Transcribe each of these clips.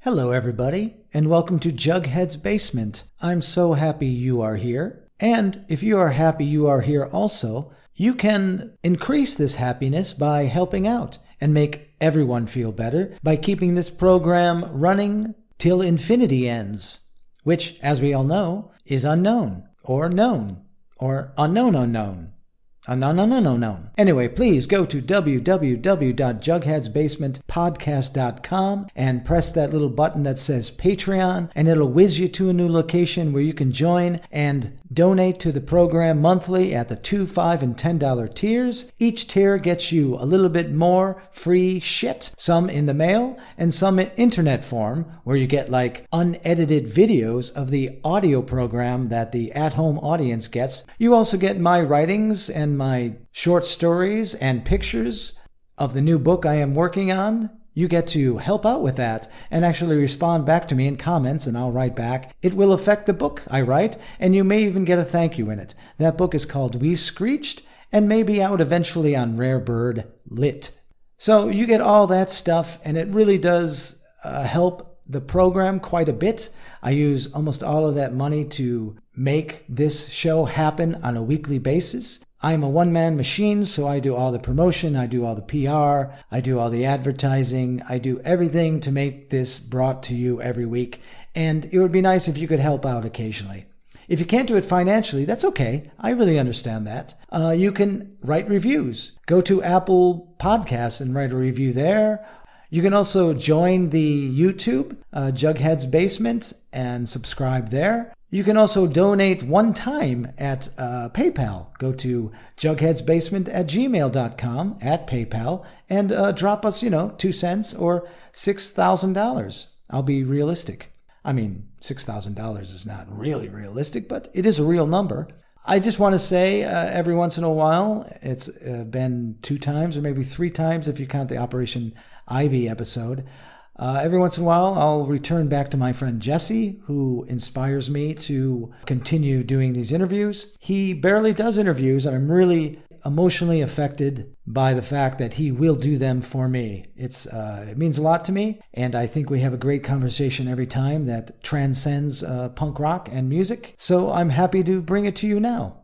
Hello, everybody, and welcome to Jughead's Basement. I'm so happy you are here. And if you are happy you are here also, you can increase this happiness by helping out and make everyone feel better by keeping this program running till infinity ends, which, as we all know, is unknown, or known, or unknown. Unknown. Anyway, please go to www.jugheadsbasementpodcast.com and press that little button that says Patreon, and it'll whiz you to a new location where you can join and donate to the program monthly at the $2, $5, and $10 tiers. Each tier gets you a little bit more free shit, some in the mail and some in internet form, where you get like unedited videos of the audio program that the at-home audience gets. You also get my writings and my short stories and pictures of the new book I am working on. You get to help out with that and actually respond back to me in comments, and I'll write back. It will affect the book I write, and you may even get a thank you in it. That book is called We Screeched and may be out eventually on Rare Bird Lit. So you get all that stuff, and it really does help the program quite a bit. I use almost all of that money to make this show happen on a weekly basis. I'm a one-man machine, so I do all the promotion, I do all the PR, I do all the advertising, I do everything to make this brought to you every week. And it would be nice if you could help out occasionally. If you can't do it financially, that's okay. I really understand that. You can write reviews. Go to Apple Podcasts and write a review there. You can also join the YouTube, Jughead's Basement, and subscribe there. You can also donate one time at PayPal. Go to jugheadsbasement@gmail.com at PayPal and drop us, 2 cents or $6,000. I'll be realistic. I mean, $6,000 is not really realistic, but it is a real number. I just want to say every once in a while, it's been 2 times or maybe 3 times if you count the Operation Ivy episode. Every once in a while, I'll return back to my friend Jesse, who inspires me to continue doing these interviews. He barely does interviews, and I'm really emotionally affected by the fact that he will do them for me. It means a lot to me, and I think we have a great conversation every time that transcends punk rock and music. So I'm happy to bring it to you now.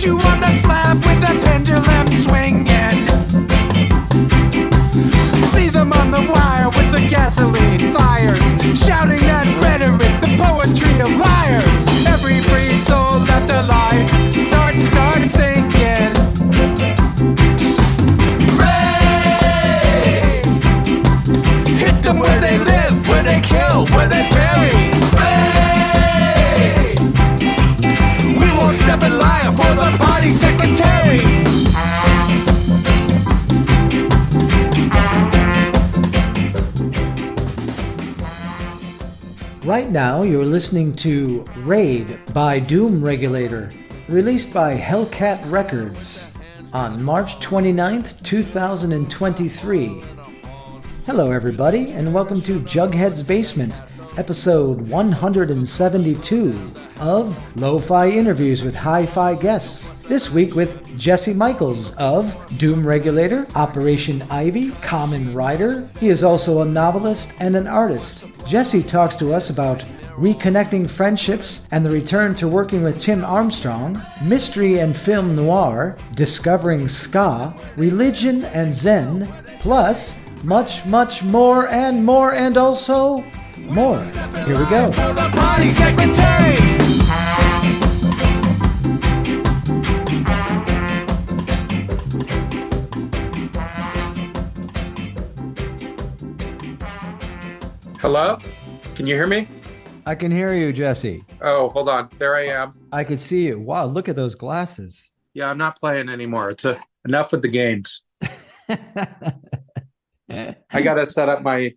You on the slab with the pendulum swinging. See them on the wire with the gasoline fires, shouting that rhetoric, the poetry of liars. Every free soul left alive starts thinking. Ray! Hit them where they live, where they kill, where they bury. Ray! We won't step in line for the party secretary. Right now, you're listening to Raid by Doom Regulator, released by Hellcat Records on March 29th, 2023. Hello, everybody, and welcome to Jughead's Basement, episode 172 of LoFi Interviews with Hi-Fi Guests. This week with Jesse Michaels of Doom Regulator, Operation Ivy, Kamen Rider. He is also a novelist and an artist. Jesse talks to us about Reconnecting Friendships and the return to working with Tim Armstrong, mystery and film noir, discovering ska, religion and Zen, plus much, much more and also more. Here we go. Hello? Can you hear me? I can hear you, Jesse. Oh, hold on. There I am. I could see you. Wow, look at those glasses. Yeah, I'm not playing anymore. It's enough with the games. I got to set up my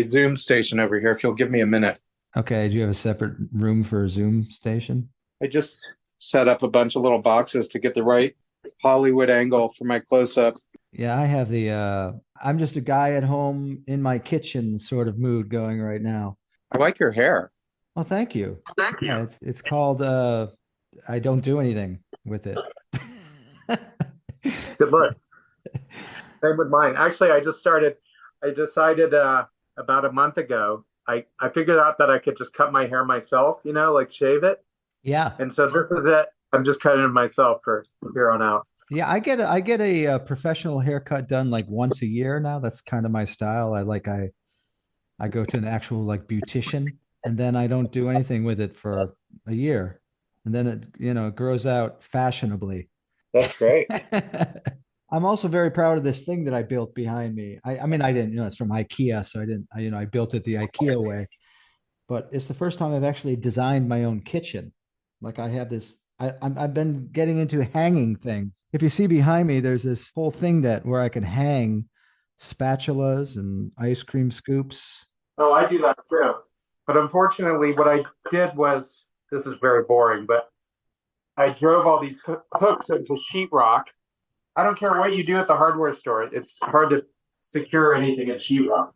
Zoom station over here if you'll give me a minute. Okay. Do you have a separate room for a Zoom station? I just set up a bunch of little boxes to get the right Hollywood angle for my close up. Yeah, I have I'm just a guy at home in my kitchen sort of mood going right now. I like your hair. Oh, thank you. Thank Yeah, you. it's called I don't do anything with it. Good look. Same with mine. Actually, I decided about a month ago, I figured out that I could just cut my hair myself, like shave it. Yeah. And so this is it. I'm just cutting it myself for here on out. Yeah, I get a, professional haircut done like once a year now. That's kind of my style. I go to an actual like beautician, and then I don't do anything with it for a year. And then it grows out fashionably. That's great. I'm also very proud of this thing that I built behind me. I mean, I didn't, it's from IKEA, so I built it the IKEA way, but it's the first time I've actually designed my own kitchen. Like I have this, I've been getting into hanging things. If you see behind me, there's this whole thing where I can hang spatulas and ice cream scoops. Oh, I do that too. But unfortunately, what I did was, this is very boring, but I drove all these hooks into sheetrock. I don't care what you do at the hardware store. It's hard to secure anything at sheetrock.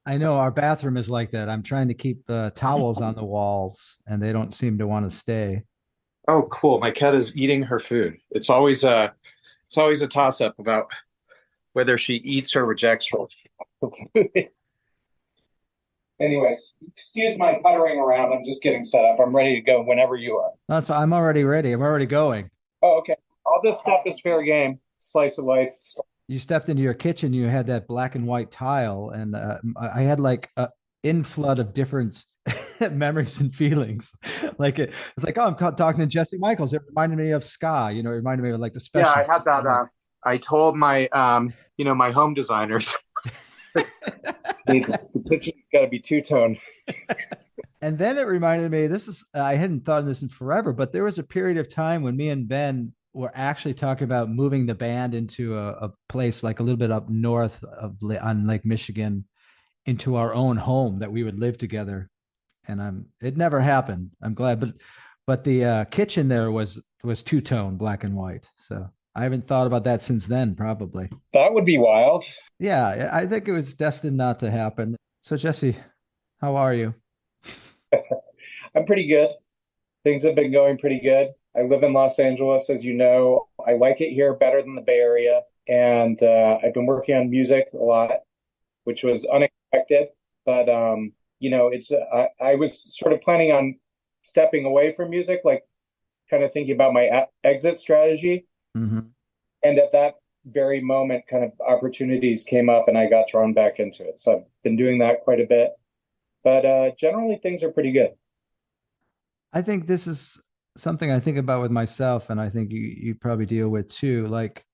I know our bathroom is like that. I'm trying to keep the towels on the walls, and they don't seem to want to stay. Oh, cool. My cat is eating her food. It's always a toss up about whether she eats or rejects her food. Anyways, excuse my puttering around. I'm just getting set up. I'm ready to go whenever you are. That's I'm already ready. I'm already going. Oh, okay. All this stuff is fair game. Slice of life. You stepped into your kitchen, you had that black and white tile, and I had like an inflood of different memories and feelings. Like it's like, oh, I'm talking to Jesse Michaels. It reminded me of ska. It reminded me of like the special. Yeah, I had that. I told my my home designers the kitchen's got to be two-tone. And then it reminded me, I hadn't thought of this in forever, but there was a period of time when me and Ben were actually talking about moving the band into a place like a little bit up north on Lake Michigan, into our own home that we would live together. And it never happened. I'm glad, but the kitchen there was two-tone, black and white. So I haven't thought about that since then, probably. That would be wild. Yeah, I think it was destined not to happen. So Jesse, how are you? I'm pretty good. Things have been going pretty good. I live in Los Angeles, as you know. I like it here better than the Bay Area. And I've been working on music a lot, which was unexpected. But, I was sort of planning on stepping away from music, like kind of thinking about my exit strategy. Mm-hmm. And at that very moment, kind of opportunities came up and I got drawn back into it. So I've been doing that quite a bit. But generally, things are pretty good. I think this is something I think about with myself, and I think you probably deal with too. Like,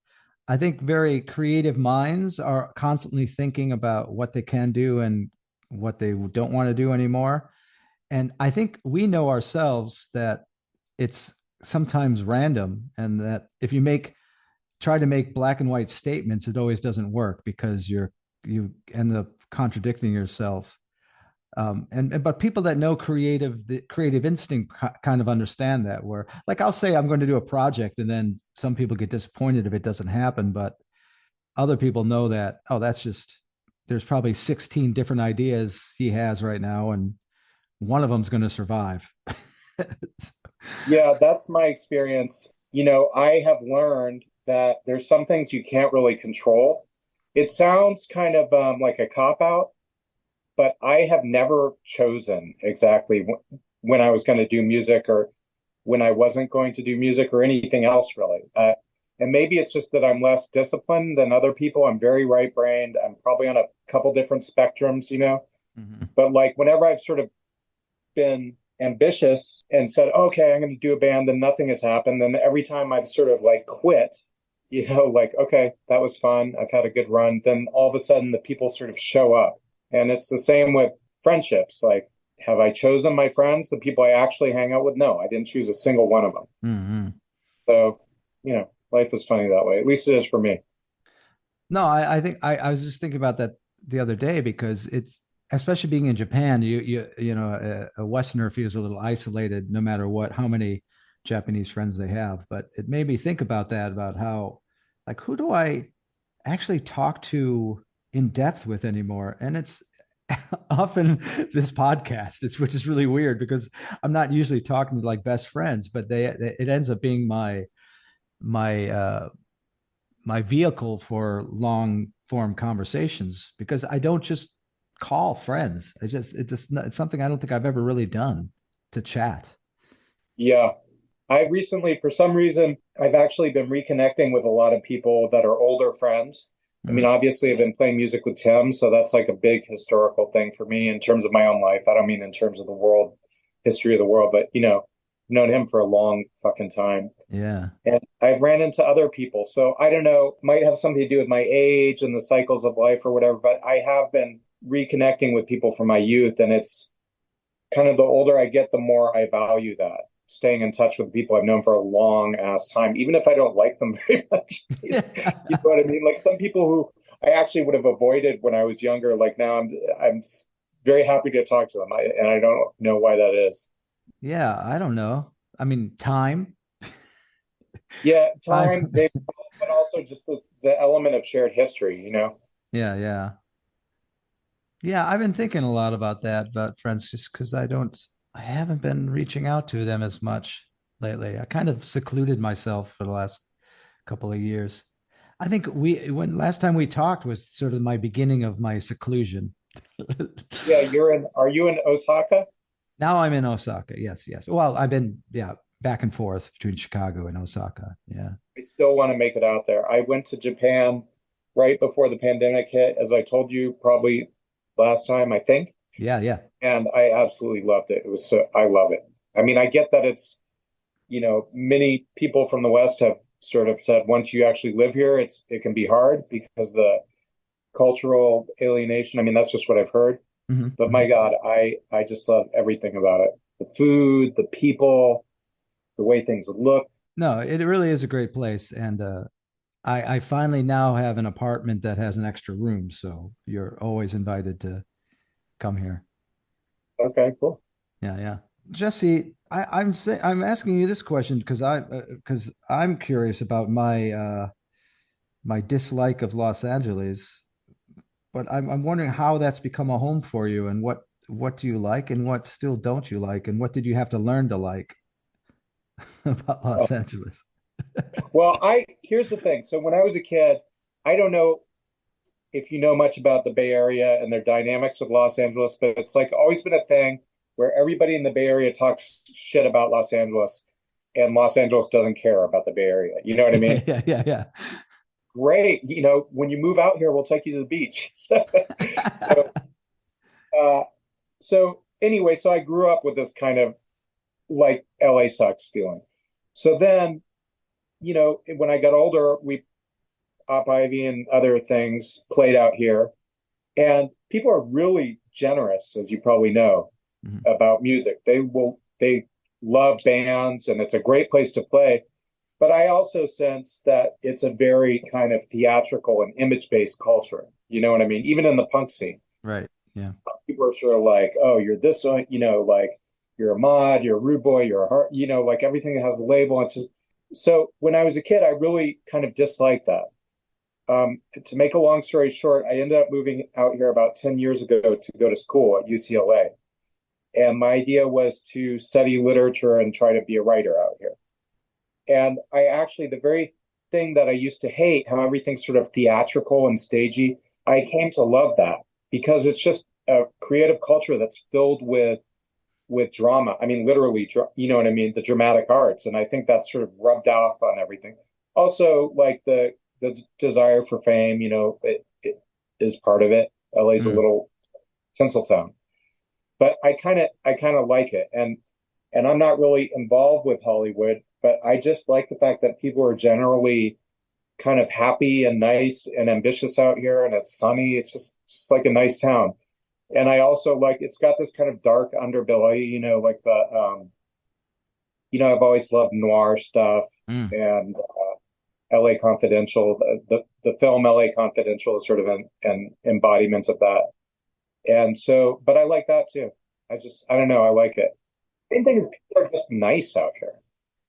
I think very creative minds are constantly thinking about what they can do and what they don't want to do anymore. And I think we know ourselves that it's sometimes random, and that if you try to make black and white statements, it always doesn't work because you end up contradicting yourself. But people that know the creative instinct kind of understand that, where like I'll say I'm going to do a project and then some people get disappointed if it doesn't happen, but other people know that, oh, there's probably 16 different ideas he has right now and one of them's going to survive. Yeah, that's my experience. I have learned that there's some things you can't really control. It sounds kind of like a cop-out, but I have never chosen exactly when I was going to do music or when I wasn't going to do music or anything else really. And maybe it's just that I'm less disciplined than other people. I'm very right-brained. I'm probably on a couple different spectrums, Mm-hmm. But like whenever I've sort of been ambitious and said, okay, I'm going to do a band, then nothing has happened. And every time I've sort of like quit, like, okay, that was fun. I've had a good run. Then all of a sudden the people sort of show up. And it's the same with friendships. Like, have I chosen my friends, the people I actually hang out with? No, I didn't choose a single one of them. Mm-hmm. So, life is funny that way. At least it is for me. No, I think I was just thinking about that the other day because it's, especially being in Japan, a Westerner feels a little isolated no matter how many Japanese friends they have. But it made me think about that, about how, like, who do I actually talk to in depth with anymore? And it's often this podcast, which is really weird because I'm not usually talking to like best friends, but it ends up being my my vehicle for long form conversations, because I don't just call friends. It's something I don't think I've ever really done, to chat. Yeah. I recently, for some reason, I've actually been reconnecting with a lot of people that are older friends. I mean, Mm. obviously, I've been playing music with Tim, so that's like a big historical thing for me in terms of my own life. I don't mean in terms of the world, history of the world, but known him for a long fucking time. Yeah. And I've ran into other people. So I don't know, might have something to do with my age and the cycles of life or whatever, but I have been reconnecting with people from my youth. And it's kind of, the older I get, the more I value that. Staying in touch with people I've known for a long ass time, even if I don't like them very much. You know what I mean? Like some people who I actually would have avoided when I was younger, like now I'm very happy to talk to them. And I don't know why that is. Yeah, I don't know. I mean, time. Yeah, time, Time. maybe, but also just the element of shared history, you know? Yeah, yeah. Yeah, I've been thinking a lot about that, about friends, just because I haven't been reaching out to them as much lately. I kind of secluded myself for the last couple of years. I think when last time we talked was sort of my beginning of my seclusion. Yeah, are you in Osaka? Now I'm in Osaka. Yes, yes. Well, I've been, yeah, back and forth between Chicago and Osaka. Yeah. I still want to make it out there. I went to Japan right before the pandemic hit, as I told you probably last time, I think. Yeah, yeah. And I absolutely loved it. I love it. I mean, I get that many people from the West have sort of said once you actually live here, it can be hard because the cultural alienation. I mean, that's just what I've heard. Hmm. But my God, I just love everything about it. The food, the people, the way things look. No, it really is a great place. And I finally now have an apartment that has an extra room. So you're always invited to come here. Okay, cool. Yeah, yeah. Jesse, I'm asking you this question because I'm curious about my dislike of Los Angeles, but I'm wondering how that's become a home for you, and what do you like and what still don't you like, and what did you have to learn to like about Oh, Los Angeles? well, here's the thing. So when I was a kid, I don't know if you know much about the Bay Area and their dynamics with Los Angeles, but it's like always been a thing where everybody in the Bay Area talks shit about Los Angeles, and Los Angeles doesn't care about the Bay Area. You know what I mean? Yeah, yeah, yeah. Great. When you move out here, we'll take you to the beach. So, uh, so anyway, so I grew up with this kind of like LA sucks feeling. So then, when I got older, we Op Ivy and other things played out here. And people are really generous, as you probably know, Mhm. about music. They love bands and it's a great place to play. But I also sense that it's a very kind of theatrical and image-based culture. You know what I mean? Even in the punk scene, Right. Yeah. people are sort of like, oh, you're this one, like you're a mod, you're a rude boy, you're a heart, like everything has a label. It's just so when I was a kid, I really kind of disliked that. To make a long story short, I ended up moving out here about 10 years ago to go to school at UCLA. And my idea was to study literature and try to be a writer out here. And the very thing that I used to hate, how everything's sort of theatrical and stagey, I came to love that because it's just a creative culture that's filled with drama. I mean, literally, you know what I mean? The dramatic arts. And I think that's sort of rubbed off on everything. Also, like the desire for fame, it is part of it. LA's a Mm. little Tinseltown, but I kind of like it, and I'm not really involved with Hollywood, but I just like the fact that people are generally kind of happy and nice and ambitious out here, and it's sunny. It's just like a nice town, and I also like it's got this kind of dark underbelly, like I've always loved noir stuff Mm. and LA Confidential. The film LA Confidential is sort of an embodiment of that. And so, but I like that too. I don't know. I like it. Main thing is people are just nice out here.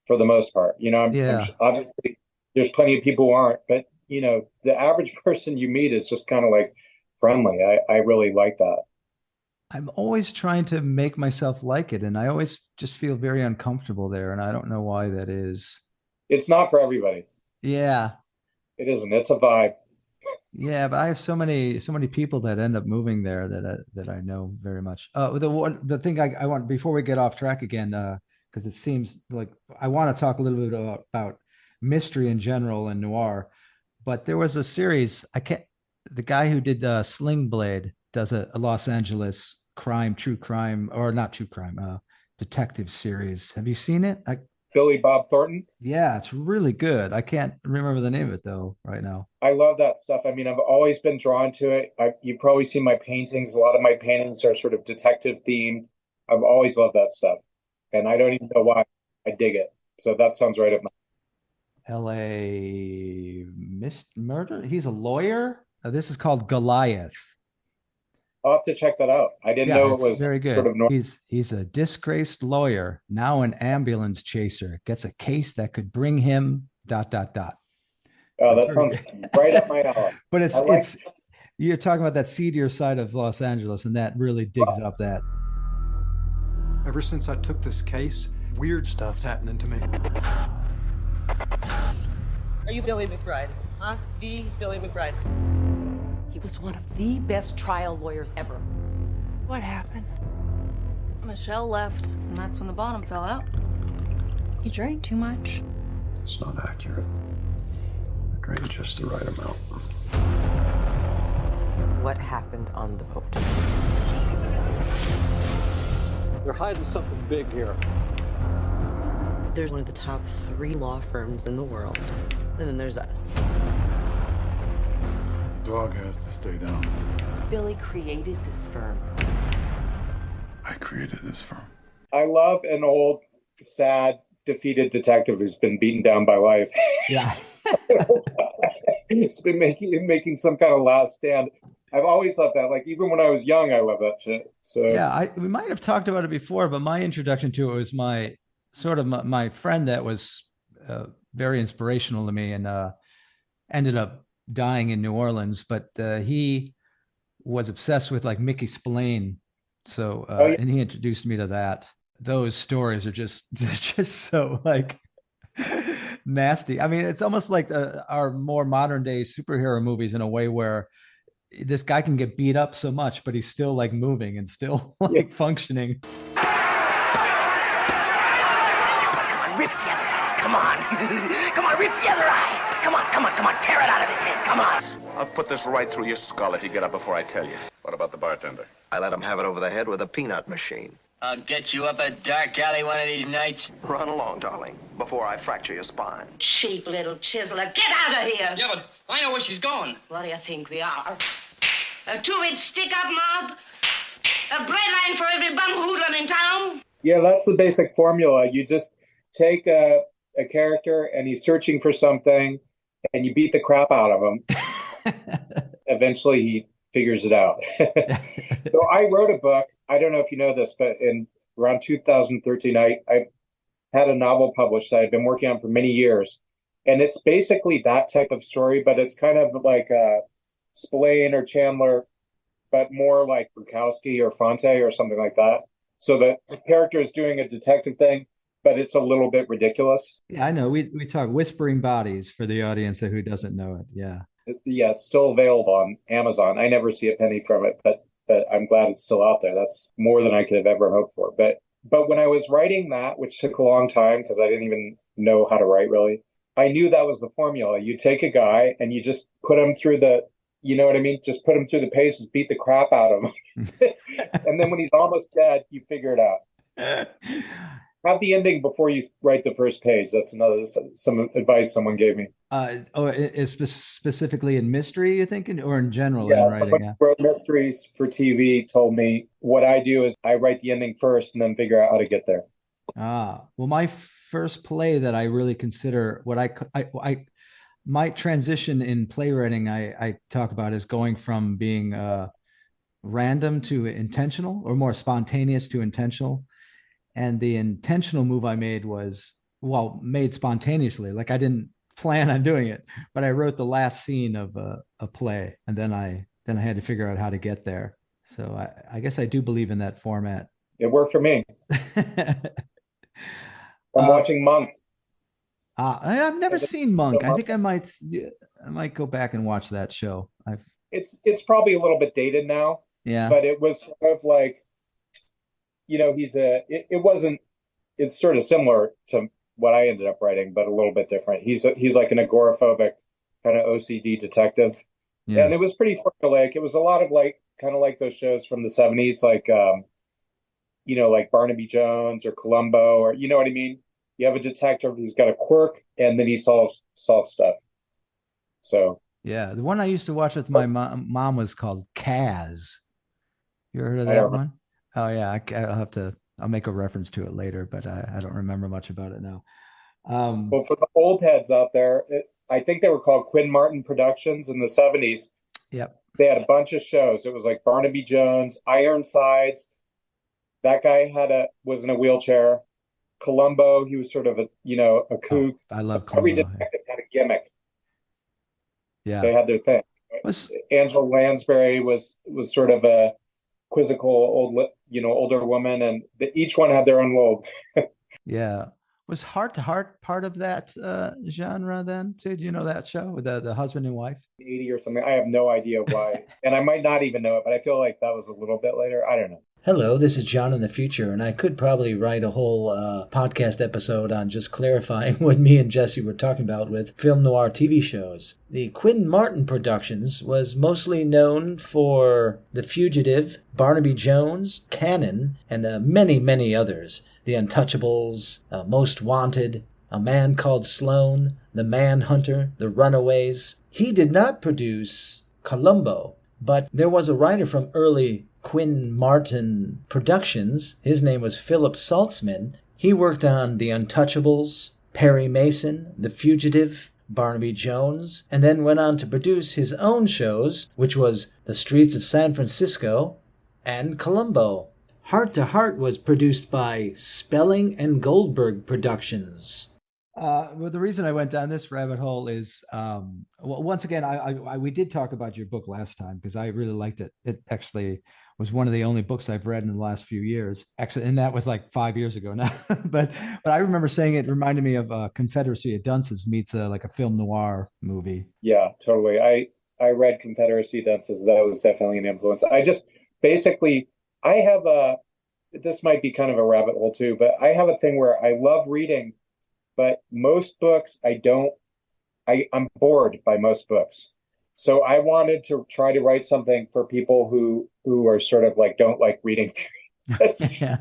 for the most part. Yeah. Obviously there's plenty of people who aren't, but the average person you meet is just kind of like friendly. I really like that. I'm always trying to make myself like it, and I always just feel very uncomfortable there, and I don't know why that is. It's not for everybody. Yeah. It isn't. It's a vibe. Yeah, but I have so many people that end up moving there that I know very much. The thing I want before we get off track again, because it seems like I want to talk a little bit about mystery in general and noir. But there was a series I can't. The guy who did Sling Blade does a Los Angeles true crime, or not true crime, detective series. Have you seen it? Billy Bob Thornton. Yeah, it's really good. I can't remember the name of it though right now. I love that stuff. I mean, I've always been drawn to it. You've probably seen my paintings. A lot of my paintings are sort of detective themed. I've always loved that stuff. And I don't even know why. I dig it. So that sounds right up my. L.A. Murder. He's a lawyer. This is called Goliath. I'll have to check that out. I didn't Yeah, know it it's was very good. sort of normal. He's a disgraced lawyer, now an ambulance chaser, gets a case that could bring him ... Oh, that sounds right up my alley. But I like it's you're talking about that seedier side of Los Angeles, and that really digs up that. Ever since I took this case, weird stuff's happening to me. Are you Billy McBride? Huh? The Billy McBride. He was one of the best trial lawyers ever. What happened? Michelle left, and that's when the bottom fell out. You drank too much. It's not accurate. I drank just the right amount. What happened on the boat? They're hiding something big here. There's one of the top 3 law firms in the world, and then there's us. Dog has to stay down. Billy created this firm. I created this firm. I love an old, sad, defeated detective who's been beaten down by life. Yeah. It's been making some kind of last stand. I've always loved that. Like, even when I was young, I love that shit. So Yeah, we might have talked about it before, but my introduction to it was my friend that was very inspirational to me, and ended up dying in New Orleans. But he was obsessed with like Mickey Spillane, so Oh, yeah. and he introduced me to that. Those stories are just so like nasty. I mean, it's almost like our more modern day superhero movies in a way where this guy can get beat up so much, but he's still like moving and still like functioning. Rip the other eye. Come on. Come on, rip the other eye. Come on. Tear it out of his head. Come on. I'll put this right through your skull if you get up before I tell you. What about the bartender? I let him have it over the head with a peanut machine. I'll get you up a dark alley one of these nights. Run along, darling, before I fracture your spine. Cheap little chiseler. Get out of here. Yeah, but I know where she's going. What do you think we are? A 2-inch stick-up mob? A bread line for every bum hoodlum in town? Yeah, that's the basic formula. You just take a character and he's searching for something, and you beat the crap out of him. Eventually, he figures it out. So I wrote a book. I don't know if you know this, but in around 2013, I had a novel published that I've been working on for many years. And it's basically that type of story, but it's kind of like Spillane or Chandler, but more like Bukowski or Fonte or something like that. So the character is doing a detective thing, but it's a little bit ridiculous. Yeah, I know. We talk Whispering Bodies for the audience who doesn't know it. Yeah. Yeah, it's still available on Amazon. I never see a penny from it, but I'm glad it's still out there. That's more than I could have ever hoped for. But when I was writing that, which took a long time because I didn't even know how to write really, I knew that was the formula. You take a guy and you just put him through you know what I mean? Just put him through the paces, beat the crap out of him. And then when he's almost dead, you figure it out. Have the ending before you write the first page. That's some advice someone gave me. Is specifically in mystery, you're thinking, or in general Yeah, in writing? someone who wrote mysteries for TV told me what I do is I write the ending first and then figure out how to get there. Well, my first play that I really consider my transition in playwriting, I talk about is going from being random to intentional, or more spontaneous to intentional. And the intentional move I made was made spontaneously. Like I didn't plan on doing it, but I wrote the last scene of a play, and then I had to figure out how to get there. So I guess I do believe in that format. It worked for me. I'm watching Monk. I've never seen Monk. I think I might go back and watch that show. It's probably a little bit dated now. Yeah. But it was sort of like, it's sort of similar to what I ended up writing, but a little bit different. He's like an agoraphobic kind of OCD detective. Yeah. And it was pretty formulaic. It was a lot of like, kind of like those shows from the 70s, like, like Barnaby Jones or Columbo, or, you know what I mean? You have a detective who's got a quirk and then he solves stuff. So. Yeah. The one I used to watch with my mom was called Kaz. You ever heard of that one? Oh yeah. I'll make a reference to it later, but I don't remember much about it now. Well, for the old heads out there, I think they were called Quinn Martin Productions in the 70s. Yep. They had a bunch of shows. It was like Barnaby Jones, Ironsides. That guy was in a wheelchair. Columbo, he was sort of a kook. I love Columbo. Every detective had a gimmick. Yeah. They had their thing. Angela Lansbury was sort of a quizzical older woman, and each one had their own little. Yeah. Was Heart to Heart part of that genre then too? Do you know that show with the husband and wife? 80 or something. I have no idea why. And I might not even know it, but I feel like that was a little bit later. I don't know. Hello, this is John in the future, and I could probably write a whole podcast episode on just clarifying what me and Jesse were talking about with film noir TV shows. The Quinn Martin Productions was mostly known for The Fugitive, Barnaby Jones, Cannon, and many, many others. The Untouchables, Most Wanted, A Man Called Sloan, The Manhunter, The Runaways. He did not produce Columbo, but there was a writer from early Quinn Martin Productions. His name was Philip Saltzman. He worked on The Untouchables, Perry Mason, The Fugitive, Barnaby Jones, and then went on to produce his own shows, which was The Streets of San Francisco and Columbo. Heart to Heart was produced by Spelling and Goldberg Productions. Well, the reason I went down this rabbit hole is, once again, we did talk about your book last time because I really liked it. It actually was one of the only books I've read in the last few years. Actually, and that was like 5 years ago now. but I remember saying it reminded me of Confederacy of Dunces meets like a film noir movie. Yeah, totally. I read Confederacy of Dunces. That was definitely an influence. I have this might be kind of a rabbit hole too, but I have a thing where I love reading, but most books I'm bored by most books. So I wanted to try to write something for people who are sort of like, don't like reading. Yeah.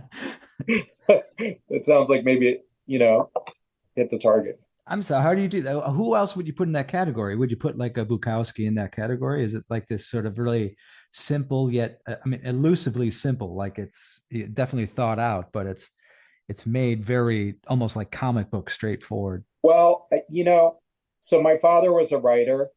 It sounds like maybe, hit the target. I'm sorry. How do you do that? Who else would you put in that category? Would you put like a Bukowski in that category? Is it like this sort of really simple yet, elusively simple? Like it's definitely thought out, but it's made very almost like comic book straightforward. Well, so my father was a writer.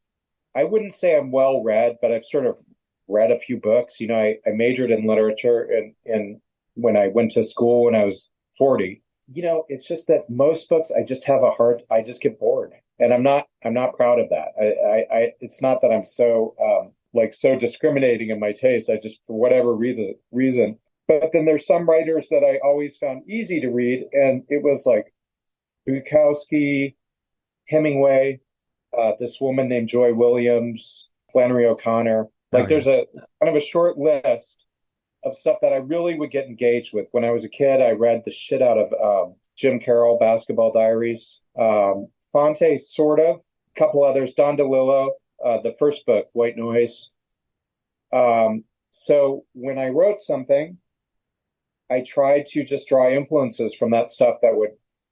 I wouldn't say I'm well read, but I've sort of read a few books. I majored in literature and when I went to school when I was 40. It's just that most books, I just get bored, and I'm not proud of that. It's not that I'm so so discriminating in my taste. I just, for whatever reason. But then there's some writers that I always found easy to read, and it was like Bukowski, Hemingway, this woman named Joy Williams, Flannery O'Connor. There's it's kind of a short list of stuff that I really would get engaged with. When I was a kid, I read the shit out of Jim Carroll, Basketball Diaries, Fonte, sort of, a couple others, Don DeLillo, the first book, White Noise. So when I wrote something, I tried to just draw influences from that stuff that would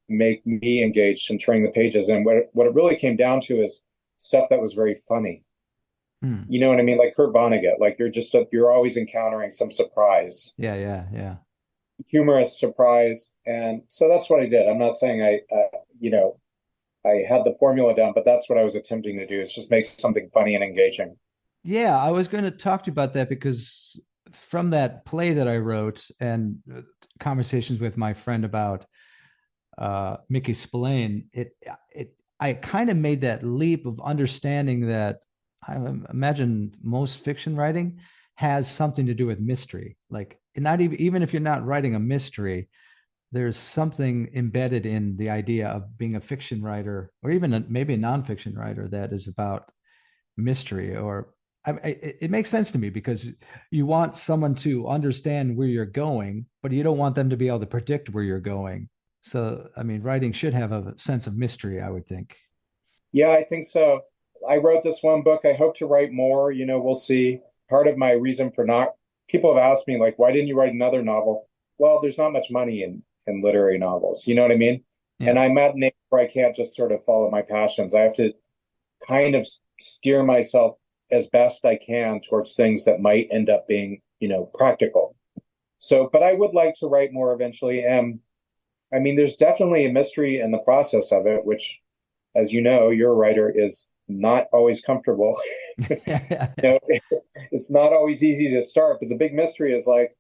make me engaged in turning the pages. And what it really came down to is stuff that was very funny. You know what I mean? Like Kurt Vonnegut, like you're always encountering some surprise. Yeah. Humorous surprise. And so that's what I did. I'm not saying I had the formula down, but that's what I was attempting to do, is just make something funny and engaging. Yeah, I was going to talk to you about that because from that play that I wrote and conversations with my friend about Mickey Spillane, I kind of made that leap of understanding that I imagine most fiction writing has something to do with mystery. Like, not even if you're not writing a mystery, there's something embedded in the idea of being a fiction writer, or even maybe a nonfiction writer, that is about mystery. Or it makes sense to me, because you want someone to understand where you're going, but you don't want them to be able to predict where you're going. So, I mean, writing should have a sense of mystery, I would think. Yeah, I think so. I wrote this one book. I hope to write more. We'll see. Part of my reason for not, people have asked me, like, why didn't you write another novel? Well, there's not much money in literary novels. You know what I mean? Yeah. And I'm at an age where I can't just sort of follow my passions. I have to kind of steer myself as best I can towards things that might end up being, practical. So, but I would like to write more eventually. And I mean, there's definitely a mystery in the process of it, which, as you know, you're a writer, is not always comfortable. It's not always easy to start, but the big mystery is, like,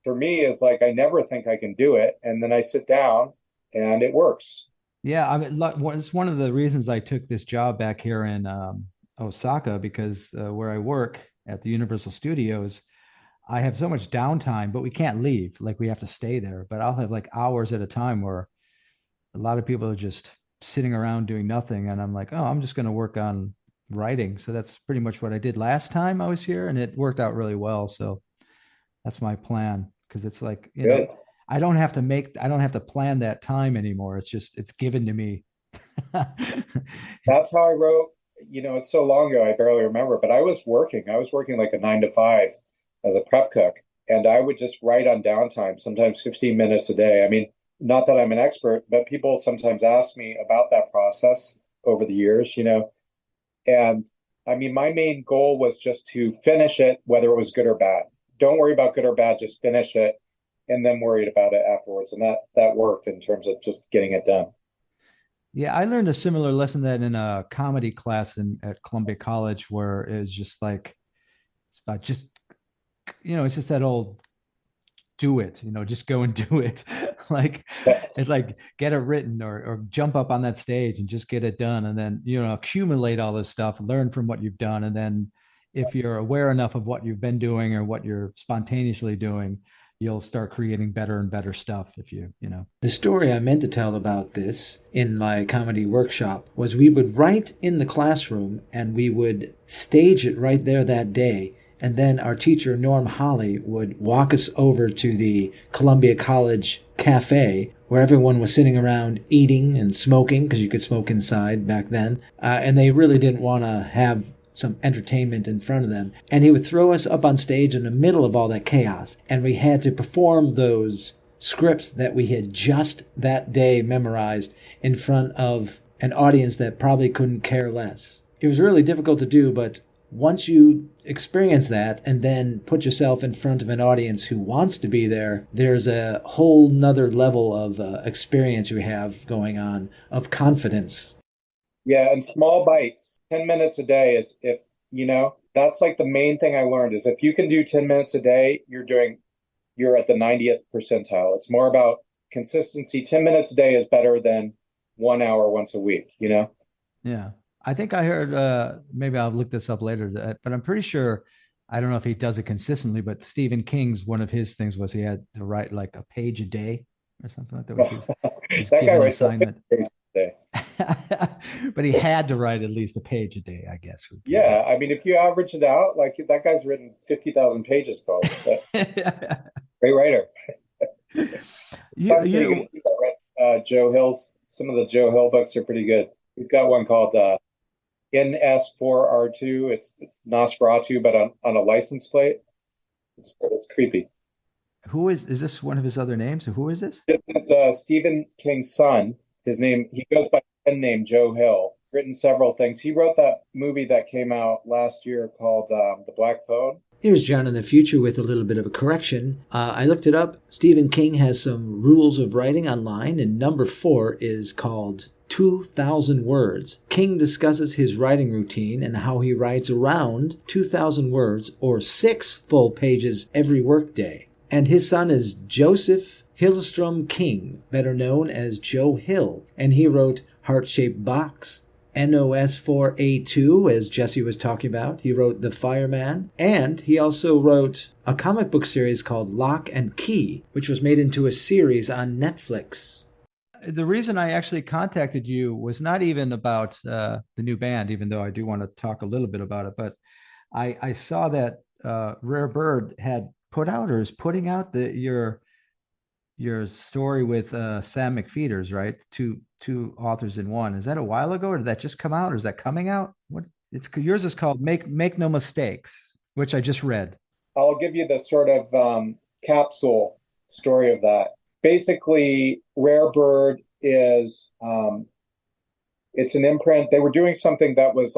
for me, is like, I never think I can do it. And then I sit down and it works. Yeah. I mean, it's one of the reasons I took this job back here in Osaka, because where I work at the Universal Studios, I have so much downtime, but we can't leave. Like, we have to stay there. But I'll have like hours at a time where a lot of people are just sitting around doing nothing. And I'm like, oh, I'm just going to work on writing. So that's pretty much what I did last time I was here. And it worked out really well. So that's my plan. Because it's like, I don't have to plan that time anymore. It's given to me. That's how I wrote. It's so long ago, I barely remember, but I was working like a 9 to 5 as a prep cook. And I would just write on downtime, sometimes 15 minutes a day. I mean, not that I'm an expert, but people sometimes ask me about that process over the years, and I mean, my main goal was just to finish it, whether it was good or bad. Don't worry about good or bad, just finish it, and then worry about it afterwards. And that worked in terms of just getting it done. Yeah, I learned a similar lesson that in a comedy class at Columbia College, where it's just like, it's about just, it's just that old, do it, just go and do it. Like, it's like, get it written or jump up on that stage and just get it done. And then, accumulate all this stuff, learn from what you've done. And then if you're aware enough of what you've been doing or what you're spontaneously doing, you'll start creating better and better stuff if you. The story I meant to tell about this in my comedy workshop was we would write in the classroom and we would stage it right there that day. And then our teacher, Norm Holly, would walk us over to the Columbia College cafe where everyone was sitting around eating and smoking, because you could smoke inside back then. And they really didn't want to have some entertainment in front of them. And he would throw us up on stage in the middle of all that chaos. And we had to perform those scripts that we had just that day memorized in front of an audience that probably couldn't care less. It was really difficult to do, but once you experience that and then put yourself in front of an audience who wants to be there, there's a whole nother level of experience you have going on, of confidence. Yeah, and small bites. 10 minutes a day is, if, that's like the main thing I learned, is if you can do 10 minutes a day, you're at the 90th percentile. It's more about consistency. 10 minutes a day is better than 1 hour once a week, Yeah. I think I heard, maybe I'll look this up later, but I'm pretty sure, I don't know if he does it consistently, but Stephen King's, one of his things was he had to write like a page a day or something like that. Was his that guy writes assignment. A page a day. But he had to write at least a page a day, I guess. Yeah. I mean, if you average it out, like, that guy's written 50,000 pages probably. Great writer. Joe Hill's, some of the Joe Hill books are pretty good. He's got one called NS4R2. It's Nosferatu, but on a license plate. It's creepy. Who is this one of his other names? Who is this? This is Stephen King's son. His name, he goes by a pen name, Joe Hill. Written several things. He wrote that movie that came out last year called The Black Phone. Here's John in the future with a little bit of a correction. I looked it up. Stephen King has some rules of writing online, and number 4 is called 2,000 words. King discusses his writing routine and how he writes around 2,000 words or 6 full pages every workday. And his son is Joseph Hillstrom King, better known as Joe Hill, and he wrote Heart-Shaped Box, NOS4A2, as Jesse was talking about. He wrote The Fireman, and he also wrote a comic book series called Lock and Key, which was made into a series on Netflix. The reason I actually contacted you was not even about the new band, even though I do want to talk a little bit about it, but I saw that Rare Bird had put out or is putting out your story with Sam McPheeters, right? Two authors in one. Is that a while ago, or did that just come out, or is that coming out? What? It's yours is called Make No Mistakes, which I just read. I'll give you the sort of capsule story of that. Basically, Rare Bird is it's an imprint. They were doing something that was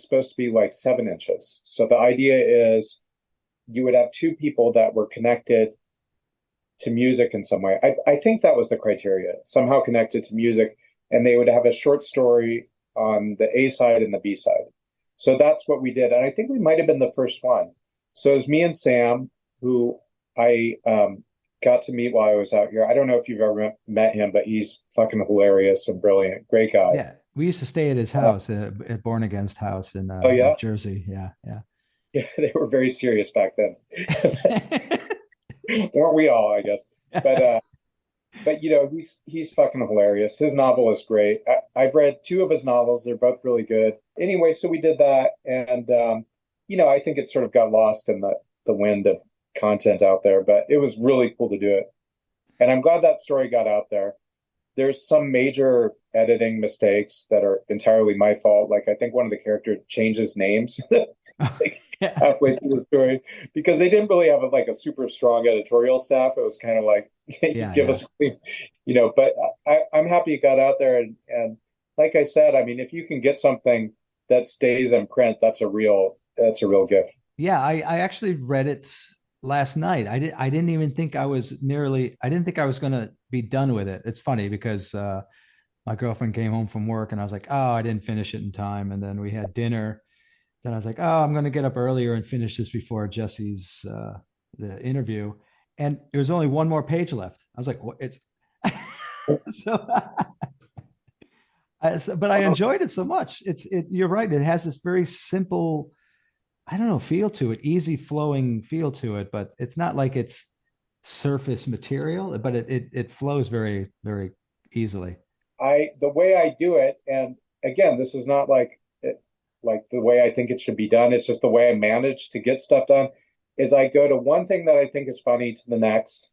supposed to be like 7 inches. So the idea is you would have two people that were connected to music in some way. I think that was the criteria, somehow connected to music, and they would have a short story on the A side and the B side. So that's what we did. And I think we might have been the first one. So it was me and Sam, who I got to meet while I was out here. I don't know if you've ever met him, but he's fucking hilarious and brilliant. Great guy. Yeah. We used to stay at his house, at Born Against House in Jersey. Yeah. Yeah, they were very serious back then. Weren't we all, I guess. But you know, he's fucking hilarious. His novel is great. I've read 2 of his novels. They're both really good. Anyway, so we did that. And, you know, I think it sort of got lost in the wind of content out there, but it was really cool to do it. And I'm glad that story got out there. There's some major editing mistakes that are entirely my fault. Like, I think one of the characters changes names halfway through the story because they didn't really have a super strong editorial staff. It was kind of like, give us, you know, but I'm happy it got out there. And like I said, I mean, if you can get something that stays in print, that's a real gift. Yeah. I actually read it last night. I didn't even think I was going to be done with it. It's funny because my girlfriend came home from work and I was like, oh, I didn't finish it in time. And then we had dinner. Then I was like, oh, I'm going to get up earlier and finish this before Jesse's the interview. And there was only one more page left. I was like, what? It's but I enjoyed it so much. You're right. It has this very simple, I don't know, feel to it, easy flowing feel to it, but it's not like it's surface material, but it flows very, very easily. The way I do it, and again, this is not like the way I think it should be done. It's just the way I manage to get stuff done is I go to one thing that I think is funny to the next.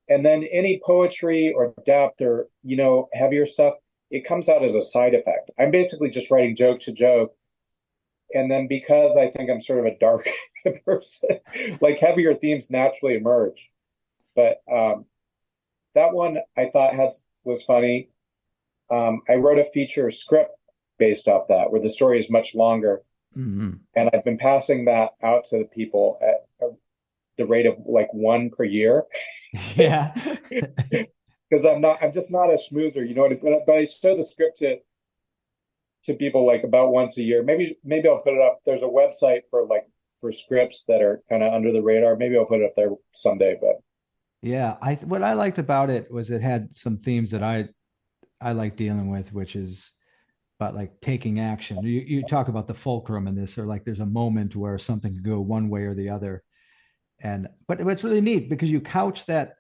And then any poetry or depth or, you know, heavier stuff, it comes out as a side effect. I'm basically just writing joke to joke. And then because I think I'm sort of a dark person, like heavier themes naturally emerge. But that one I thought was funny. I wrote a feature script based off that, where the story is much longer. Mm-hmm. And I've been passing that out to the people at the rate of like 1 per year. Yeah. Because I'm just not a schmoozer, you know what I mean? But I show the script to people like about once a year. Maybe I'll put it up. There's a website for scripts that are kind of under the radar. Maybe I'll put it up there someday. But yeah, what I liked about it was it had some themes that I like dealing with, which is about like taking action. You talk about the fulcrum in this, or like there's a moment where something could go one way or the other. But it's really neat because you couch that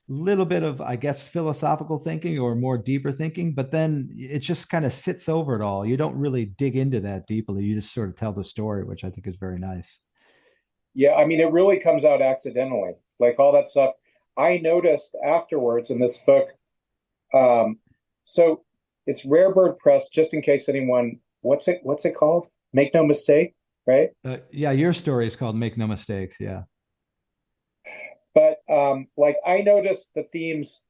little bit of, I guess, philosophical thinking or more deeper thinking, but then it just kind of sits over it all. You don't really dig into that deeply. You just sort of tell the story, which I think is very nice. Yeah, I mean, it really comes out accidentally, like all that stuff. I noticed afterwards in this book, so it's Rare Bird Press, just in case anyone, what's it called? Make No Mistake, right? Yeah, your story is called Make No Mistakes, yeah. But like I noticed the themes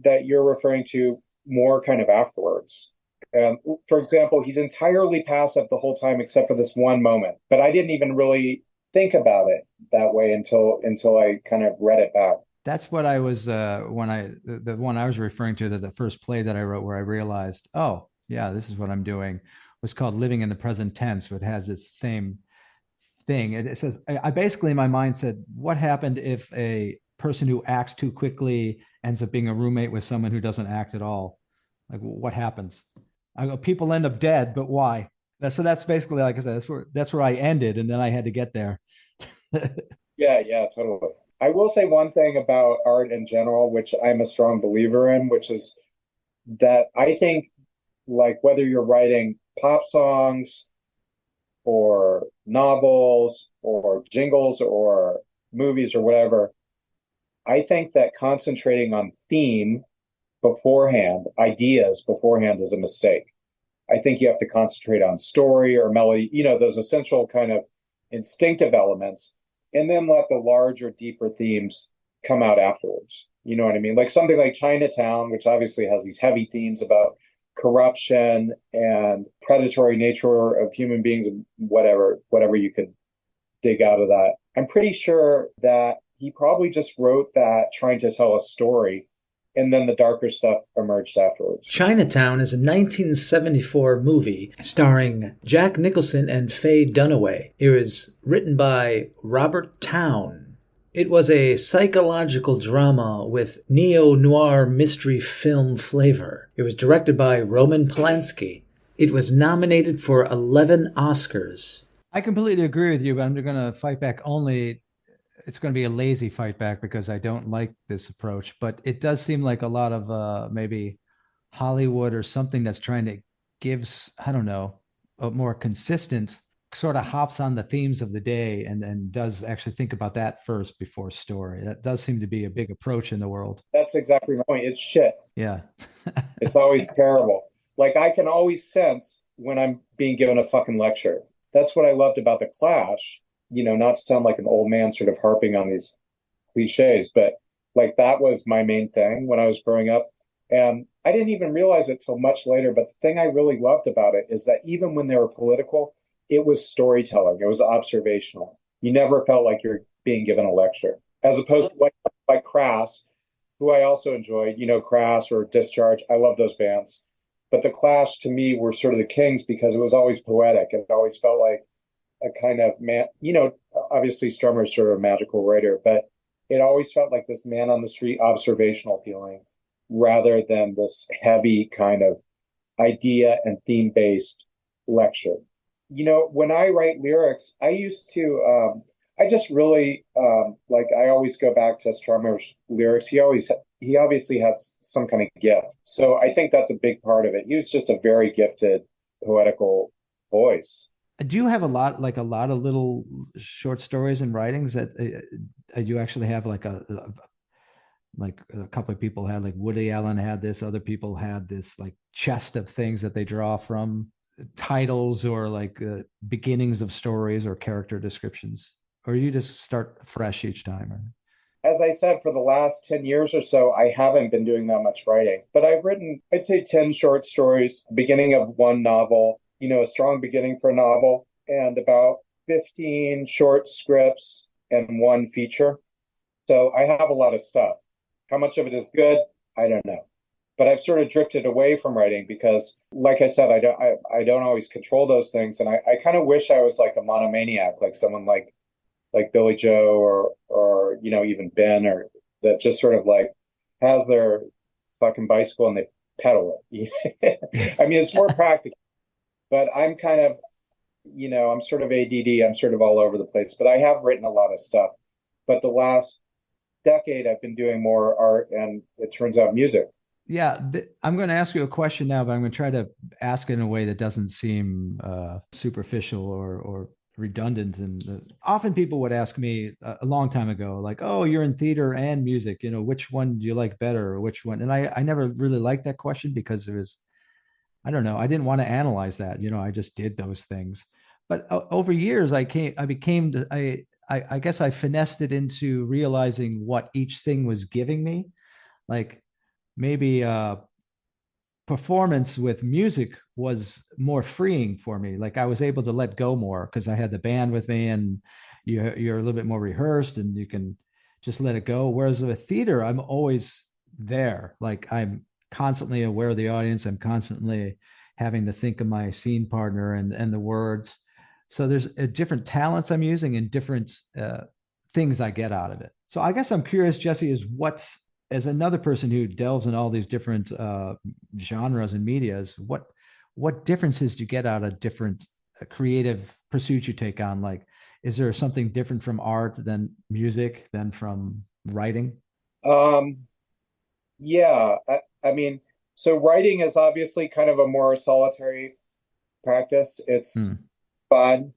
that you're referring to more kind of afterwards. For example, he's entirely passive the whole time except for this one moment. But I didn't even really think about it that way until I kind of read it back. That's what I was the one I was referring to, that the first play that I wrote where I realized, oh yeah, this is what I'm doing, was called Living in the Present Tense. So it has this same thing. It says, I basically in my mind said, what happened if a person who acts too quickly ends up being a roommate with someone who doesn't act at all. Like, what happens? I go, people end up dead, but why? So that's basically, like I said, that's where I ended, and then I had to get there. Yeah, totally. I will say one thing about art in general, which I'm a strong believer in, which is that I think, like, whether you're writing pop songs or novels or jingles or movies or whatever, I think that concentrating on theme beforehand, ideas beforehand, is a mistake. I think you have to concentrate on story or melody, those essential kind of instinctive elements, and then let the larger, deeper themes come out afterwards. You know what I mean? Like something like Chinatown, which obviously has these heavy themes about corruption and predatory nature of human beings, and whatever you could dig out of that. I'm pretty sure that he probably just wrote that trying to tell a story, and then the darker stuff emerged afterwards. Chinatown is a 1974 movie starring Jack Nicholson and Faye Dunaway. It was written by Robert Towne. It was a psychological drama with neo-noir mystery film flavor. It was directed by Roman Polanski. It was nominated for 11 Oscars. I completely agree with you, but I'm going to fight back only. It's going to be a lazy fight back because I don't like this approach, but it does seem like a lot of maybe Hollywood or something that's trying to give, I don't know, a more consistent, sort of hops on the themes of the day and then does actually think about that first before story. That does seem to be a big approach in the world. That's exactly my point. It's shit. Yeah. It's always terrible. Like, I can always sense when I'm being given a fucking lecture. That's what I loved about The Clash. Not to sound like an old man sort of harping on these cliches, but like that was my main thing when I was growing up. And I didn't even realize it till much later. But the thing I really loved about it is that even when they were political, it was storytelling. It was observational. You never felt like you're being given a lecture, as opposed to like Crass, who I also enjoyed, Crass or Discharge. I love those bands. But The Clash to me were sort of the kings because it was always poetic. It always felt like a kind of man, obviously Strummer's sort of a magical writer, but it always felt like this man on the street observational feeling rather than this heavy kind of idea and theme based lecture. When I write lyrics, I used to, I just really, I always go back to Strummer's lyrics. He obviously had some kind of gift. So I think that's a big part of it. He was just a very gifted poetical voice. Do you have a lot of little short stories and writings that you actually have like a couple of people had, like Woody Allen had this, other people had this like chest of things that they draw from, titles or like beginnings of stories or character descriptions, or you just start fresh each time? Or? As I said, for the last 10 years or so, I haven't been doing that much writing, but I've written, I'd say 10 short stories, beginning of one novel, a strong beginning for a novel, and about 15 short scripts and one feature. So I have a lot of stuff. How much of it is good? I don't know. But I've sort of drifted away from writing because, like I said, I don't always control those things. And I kind of wish I was like a monomaniac, like someone like Billy Joe or even Ben, or that just sort of like has their fucking bicycle and they pedal it. I mean, it's more practical. But I'm kind of, I'm sort of ADD. I'm sort of all over the place. But I have written a lot of stuff. But the last decade, I've been doing more art, and it turns out music. Yeah, I'm going to ask you a question now, but I'm going to try to ask it in a way that doesn't seem superficial or redundant. And often people would ask me a long time ago, like, oh, you're in theater and music, which one do you like better, or which one? And I never really liked that question because it was, I don't know, I didn't want to analyze that. I just did those things. But over years, I guess I finessed it into realizing what each thing was giving me. Like maybe performance with music was more freeing for me. Like I was able to let go more because I had the band with me, and you're a little bit more rehearsed and you can just let it go. Whereas with theater, I'm always there. Like I'm constantly aware of the audience. I'm constantly having to think of my scene partner and the words. So there's different talents I'm using and different things I get out of it. So I guess I'm curious, Jesse, as another person who delves in all these different genres and medias, what differences do you get out of different creative pursuits you take on? Like, is there something different from art than music than from writing? Yeah, I mean, so writing is obviously kind of a more solitary practice. It's fun.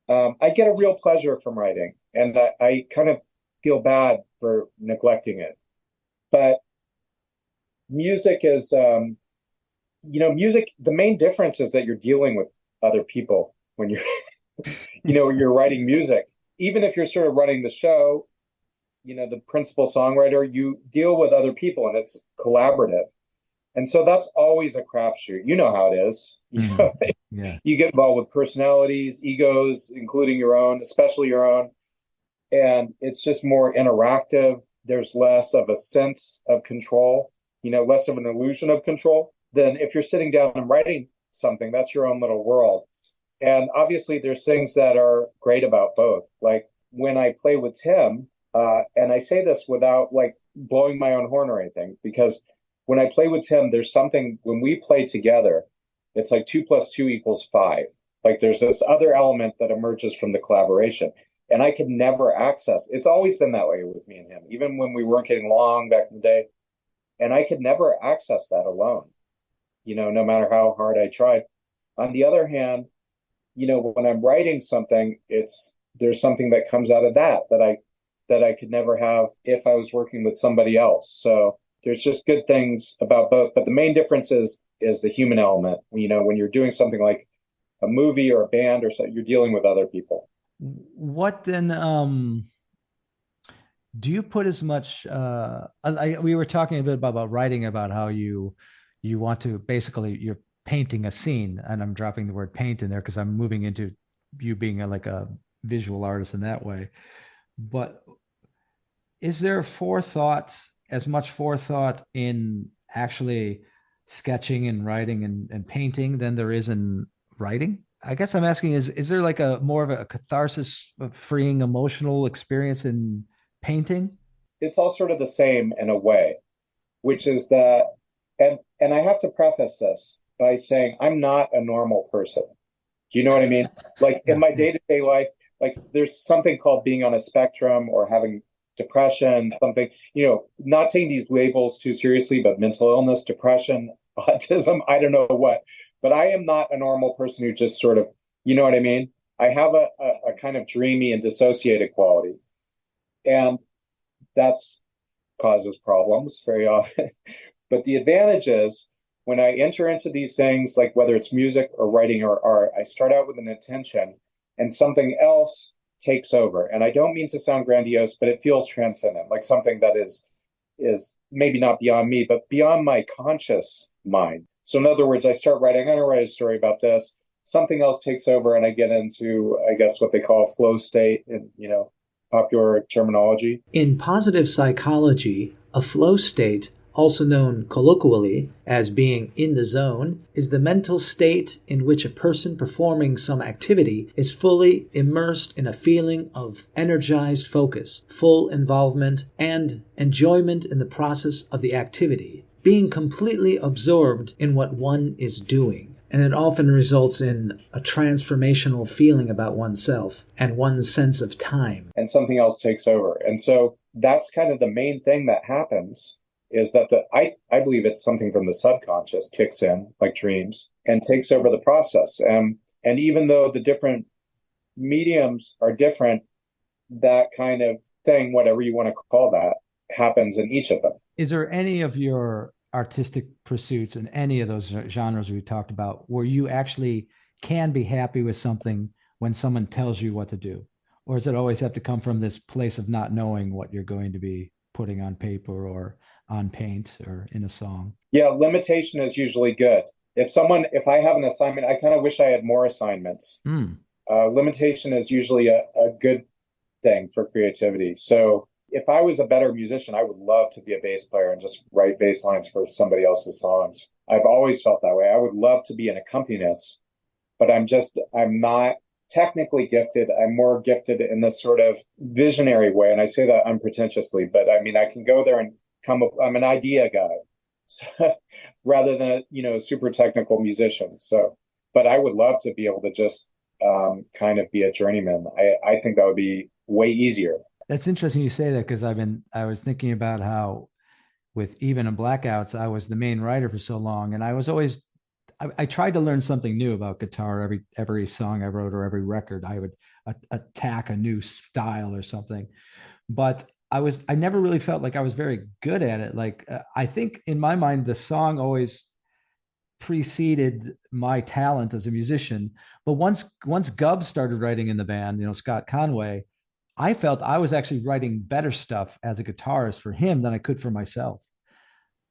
I get a real pleasure from writing, and I kind of feel bad for neglecting it. But music is, music, the main difference is that you're dealing with other people when you're, you're writing music. Even if you're sort of running the show, the principal songwriter, you deal with other people and it's collaborative. And so that's always a crapshoot. You know how it is. You get involved with personalities, egos, including your own, especially your own. And it's just more interactive. There's less of a sense of control, less of an illusion of control than if you're sitting down and writing something. That's your own little world. And obviously there's things that are great about both. Like when I play with Tim, and I say this without like blowing my own horn or anything, because when I play with Tim, there's something, when we play together, it's like 2 + 2 = 5. Like there's this other element that emerges from the collaboration. And I could never access. It's always been that way with me and him, even when we weren't getting along back in the day. And I could never access that alone, no matter how hard I tried. On the other hand, when I'm writing something, there's something that comes out of that I could never have if I was working with somebody else. So there's just good things about both. But the main difference is the human element. When you're doing something like a movie or a band or something, you're dealing with other people. What then do you put as much we were talking a bit about writing, about how you want to basically, you're painting a scene, and I'm dropping the word paint in there because I'm moving into you being like a visual artist in that way. But is there as much forethought in actually sketching and writing and painting than there is in writing? I guess I'm asking, is there like a more of a catharsis of freeing emotional experience in painting? It's all sort of the same in a way, which is that, and I have to preface this by saying I'm not a normal person. Do you know what I mean? Like in my day-to-day life, like there's something called being on a spectrum or having depression, something, not taking these labels too seriously, but mental illness, depression, autism, I don't know what. But I am not a normal person who just sort of, you know what I mean? I have a kind of dreamy and dissociated quality. And that's causes problems very often. But the advantage is when I enter into these things, like whether it's music or writing or art, I start out with an intention and something else takes over. And I don't mean to sound grandiose, but it feels transcendent, like something that is maybe not beyond me, but beyond my conscious mind. So in other words, I start writing, I'm going to write a story about this. Something else takes over and I get into, I guess, what they call a flow state in, popular terminology. In positive psychology, a flow state, also known colloquially as being in the zone, is the mental state in which a person performing some activity is fully immersed in a feeling of energized focus, full involvement, and enjoyment in the process of the activity, being completely absorbed in what one is doing. And it often results in a transformational feeling about oneself and one's sense of time. And something else takes over. And so that's kind of the main thing that happens, is that I believe it's something from the subconscious kicks in, like dreams, and takes over the process. And even though the different mediums are different, that kind of thing, whatever you want to call that, happens in each of them. Is there any of your artistic pursuits in any of those genres we talked about where you actually can be happy with something when someone tells you what to do? Or does it always have to come from this place of not knowing what you're going to be putting on paper or on paint or in a song? Yeah, limitation is usually good. If I have an assignment, I kind of wish I had more assignments. Limitation is usually a good thing for creativity. So if I was a better musician, I would love to be a bass player and just write bass lines for somebody else's songs. I've always felt that way. I would love to be an accompanist, but I'm not technically gifted. I'm more gifted in this sort of visionary way. And I say that unpretentiously, but I mean, I can go there and come up, I'm an idea guy. So, rather than a super technical musician. So, but I would love to be able to just kind of be a journeyman. I think that would be way easier. That's interesting you say that, because I was thinking about how with Even and Blackouts, I was the main writer for so long, and I was always I tried to learn something new about guitar every song I wrote or every record. I would attack a new style or something, but I never really felt like I was very good at it. Like I think in my mind, the song always preceded my talent as a musician. But once Gubb started writing in the band, Scott Conway, I felt I was actually writing better stuff as a guitarist for him than I could for myself.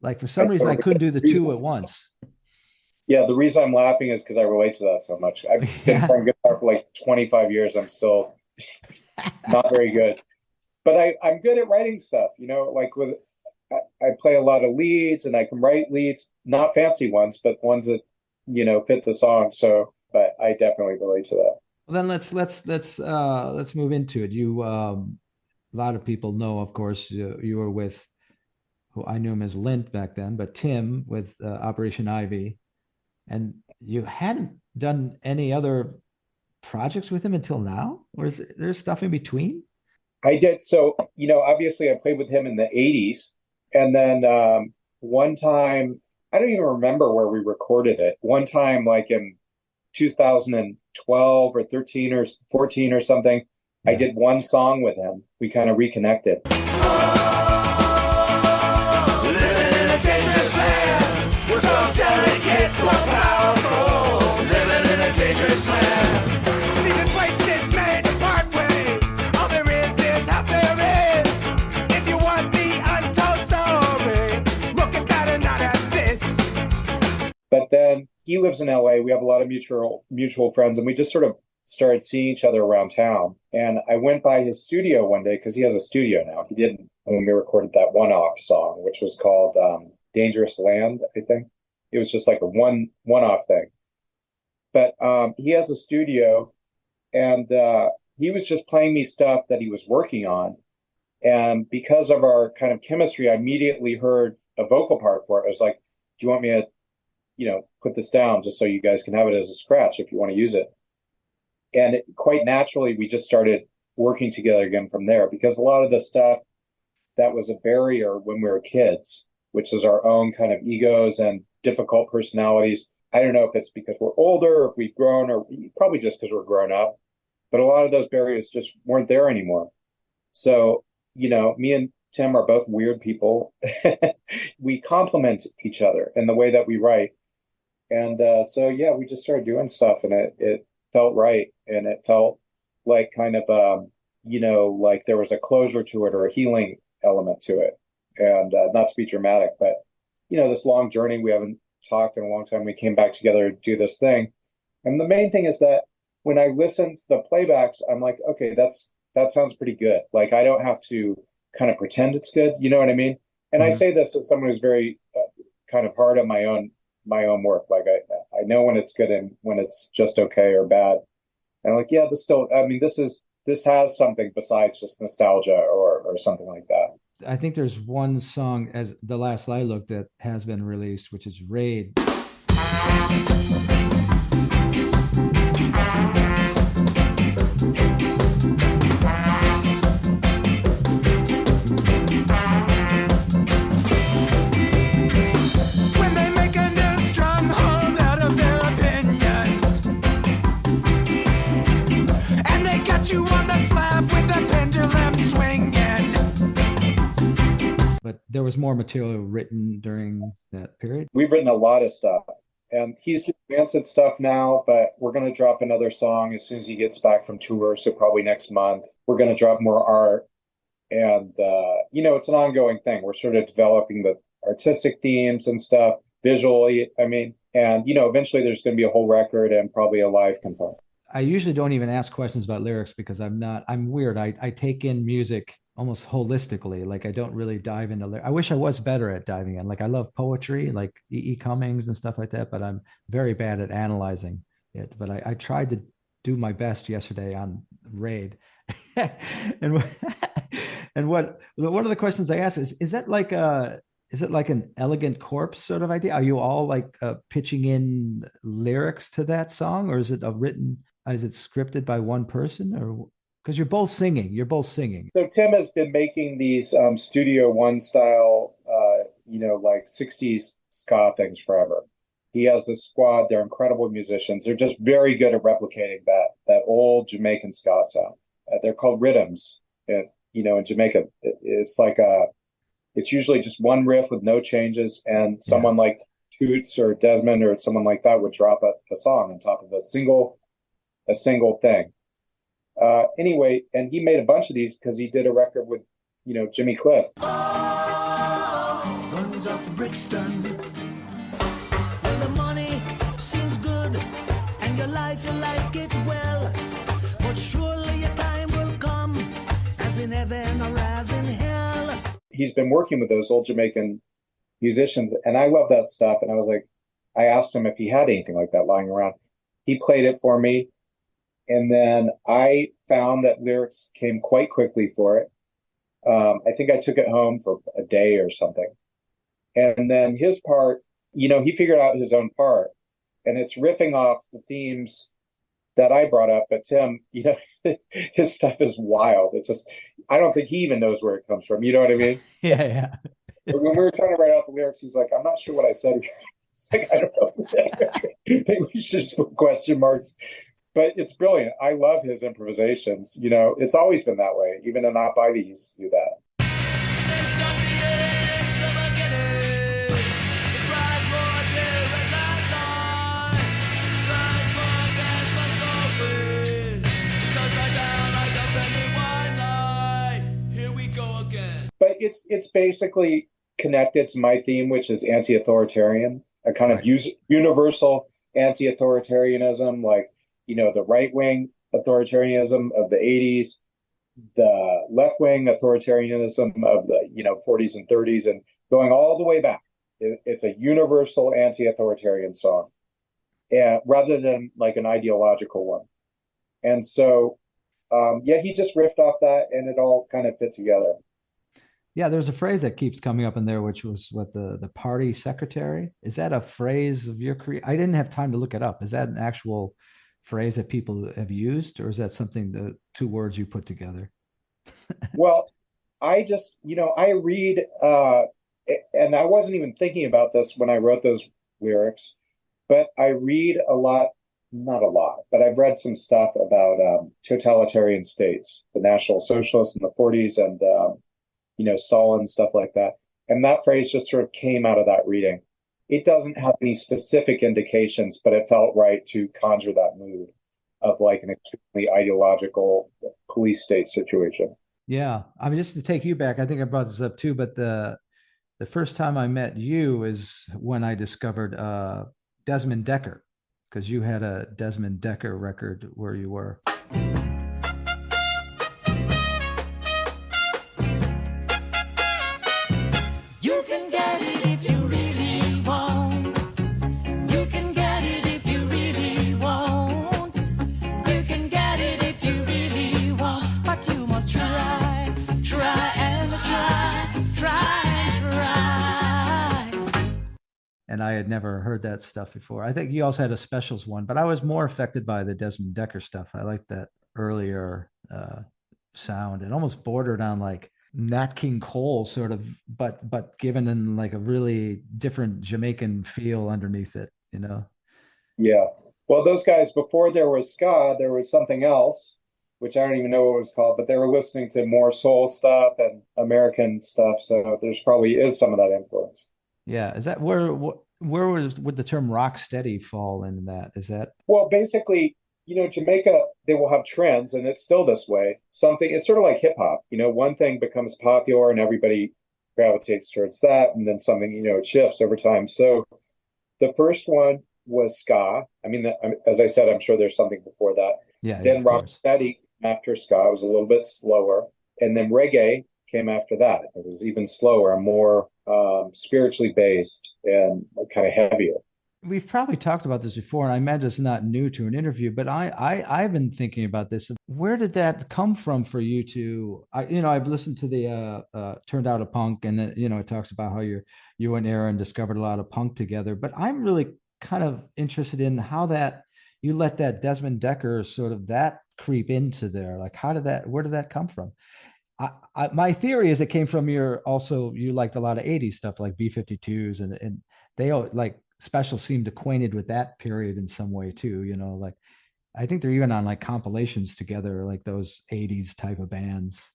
Like for some reason, I couldn't do the two at once. Yeah, the reason I'm laughing is because I relate to that so much. I've been playing guitar for like 25 years. I'm still not very good. But I'm good at writing stuff, like I play a lot of leads and I can write leads, not fancy ones, but ones that, fit the song. So, but I definitely relate to that. Well, then let's move into it. You, a lot of people know, of course, you were with, who I knew him as Lint back then, but Tim with Operation Ivy, and you hadn't done any other projects with him until now, or is there stuff in between? I did. So, obviously I played with him in the 80s. And then one time, I don't even remember where we recorded it. One time, like in 2012 or 13 or 14 or something, I did one song with him. We kind of reconnected. Living in a dangerous land. We're so delicate, so powerful. Living in a dangerous land. See, this place is made to part way. All there is half there is. If you want the untold story, look at that and not at this. But then he lives in LA. We have a lot of mutual friends, and we just sort of started seeing each other around town. And I went by his studio one day because he has a studio now. He didn't when we recorded that one-off song, which was called Dangerous Land, I think. It was just like a one-off thing. But he has a studio, and he was just playing me stuff that he was working on. And because of our kind of chemistry, I immediately heard a vocal part for it. I was like, do you want me to, put this down just so you guys can have it as a scratch if you want to use it? And quite naturally, we just started working together again from there, because a lot of the stuff that was a barrier when we were kids, which is our own kind of egos and difficult personalities. I don't know if it's because we're older, or if we've grown, or probably just because we're grown up. But a lot of those barriers just weren't there anymore. So, me and Tim are both weird people. We complement each other in the way that we write. And so, yeah, we just started doing stuff, and it felt right. And it felt like kind of, like there was a closure to it or a healing element to it. And not to be dramatic, but, this long journey, we haven't talked in a long time. We came back together to do this thing. And the main thing is that when I listen to the playbacks, I'm like, okay, that sounds pretty good. Like, I don't have to kind of pretend it's good. You know what I mean? And I say this as someone who's very kind of hard on my own work. Like I know when it's good and when it's just okay or bad. And I'm like, yeah, this has something besides just nostalgia or something like that. I think there's one song, as the last I looked at, has been released, which is Raid. But there was more material written during that period. We've written a lot of stuff, and he's advancing stuff now, but we're going to drop another song as soon as he gets back from tour. So probably next month, we're going to drop more art. And, it's an ongoing thing. We're sort of developing the artistic themes and stuff visually. And, eventually there's going to be a whole record and probably a live component. I usually don't even ask questions about lyrics because I'm weird. I take in music almost holistically. Like I don't really dive into lyrics. I wish I was better at diving in. Like I love poetry, like E. Cummings and stuff like that, but I'm very bad at analyzing it. But I tried to do my best yesterday on Raid. and what, and what one of the questions I asked is that like is it like an Elegant Corpse sort of idea? Are you all like pitching in lyrics to that song, or is it is it scripted by one person, or because you're both singing? You're both singing. So Tim has been making these Studio One style, like 60s ska things forever. He has a squad. They're incredible musicians. They're just very good at replicating that old Jamaican ska sound. They're called rhythms. In Jamaica, it's usually just one riff with no changes, and someone like Toots or Desmond or someone like that would drop a song on top of a single thing. Anyway, and he made a bunch of these because he did a record with, Jimmy Cliff. Runs off Brixton. When the money seems good and you like it well, but surely your time will come, as in heaven or as in hell. He's been working with those old Jamaican musicians, and I love that stuff. And I asked him if he had anything like that lying around. He played it for me. And then I found that lyrics came quite quickly for it. I think I took it home for a day or something. And then his part, he figured out his own part. And it's riffing off the themes that I brought up. But Tim, his stuff is wild. I don't think he even knows where it comes from. You know what I mean? Yeah. But when we were trying to write out the lyrics, he's like, I'm not sure what I said. It's like, I don't know. I think we should just put question marks. But it's brilliant. I love his improvisations. It's always been that way. Even in Not By These, do that. But it's basically connected to my theme, which is anti-authoritarian, a kind of universal anti-authoritarianism, like, the right-wing authoritarianism of the 80s, the left-wing authoritarianism of the 40s and 30s, and going all the way back. It's a universal anti-authoritarian song, rather than like an ideological one. And so, he just riffed off that, and it all kind of fit together. Yeah, there's a phrase that keeps coming up in there, which was what the party secretary. Is that a phrase of your career? I didn't have time to look it up. Is that an actual phrase that people have used, or is that something two words you put together? Well, I just, I read, and I wasn't even thinking about this when I wrote those lyrics, but I read a lot, not a lot, but I've read some stuff about totalitarian states, the National Socialists in the 40s and, Stalin, stuff like that. And that phrase just sort of came out of that reading. It doesn't have any specific indications, but it felt right to conjure that mood of like an extremely ideological police state situation. Yeah. I mean, just to take you back, I think I brought this up too, but the first time I met you is when I discovered Desmond Decker, because you had a Desmond Decker record where you were. And I had never heard that stuff before. I think you also had a specials one, but I was more affected by the Desmond Decker stuff. I liked that earlier sound. It almost bordered on like Nat King Cole sort of, but given in like a really different Jamaican feel underneath it, Yeah. Well, those guys, before there was ska, there was something else, which I don't even know what it was called, but they were listening to more soul stuff and American stuff. So there's probably is some of that influence. Yeah. Is that where would the term rock steady fall in that? Is that? Well, basically, Jamaica, they will have trends, and it's still this way. It's sort of like hip hop. One thing becomes popular and everybody gravitates towards that. And then something, it shifts over time. So the first one was ska. I mean, as I said, I'm sure there's something before that. Yeah. Then rock steady after ska was a little bit slower. And then reggae came after that. It was even slower and more spiritually based and kind of heavier. we've probably talked about this before, and I imagine it's not new to an interview, but I've been thinking about this. Where did that come from for you to, I've listened to the Turned Out a Punk, and then, it talks about how you and Aaron discovered a lot of punk together, but I'm really kind of interested in how that you let that Desmond Decker sort of that creep into there. Like, where did that come from? My theory is it came from you liked a lot of 80s stuff like B-52s, and they all like Special seemed acquainted with that period in some way too, like I think they're even on like compilations together, like those 80s type of bands.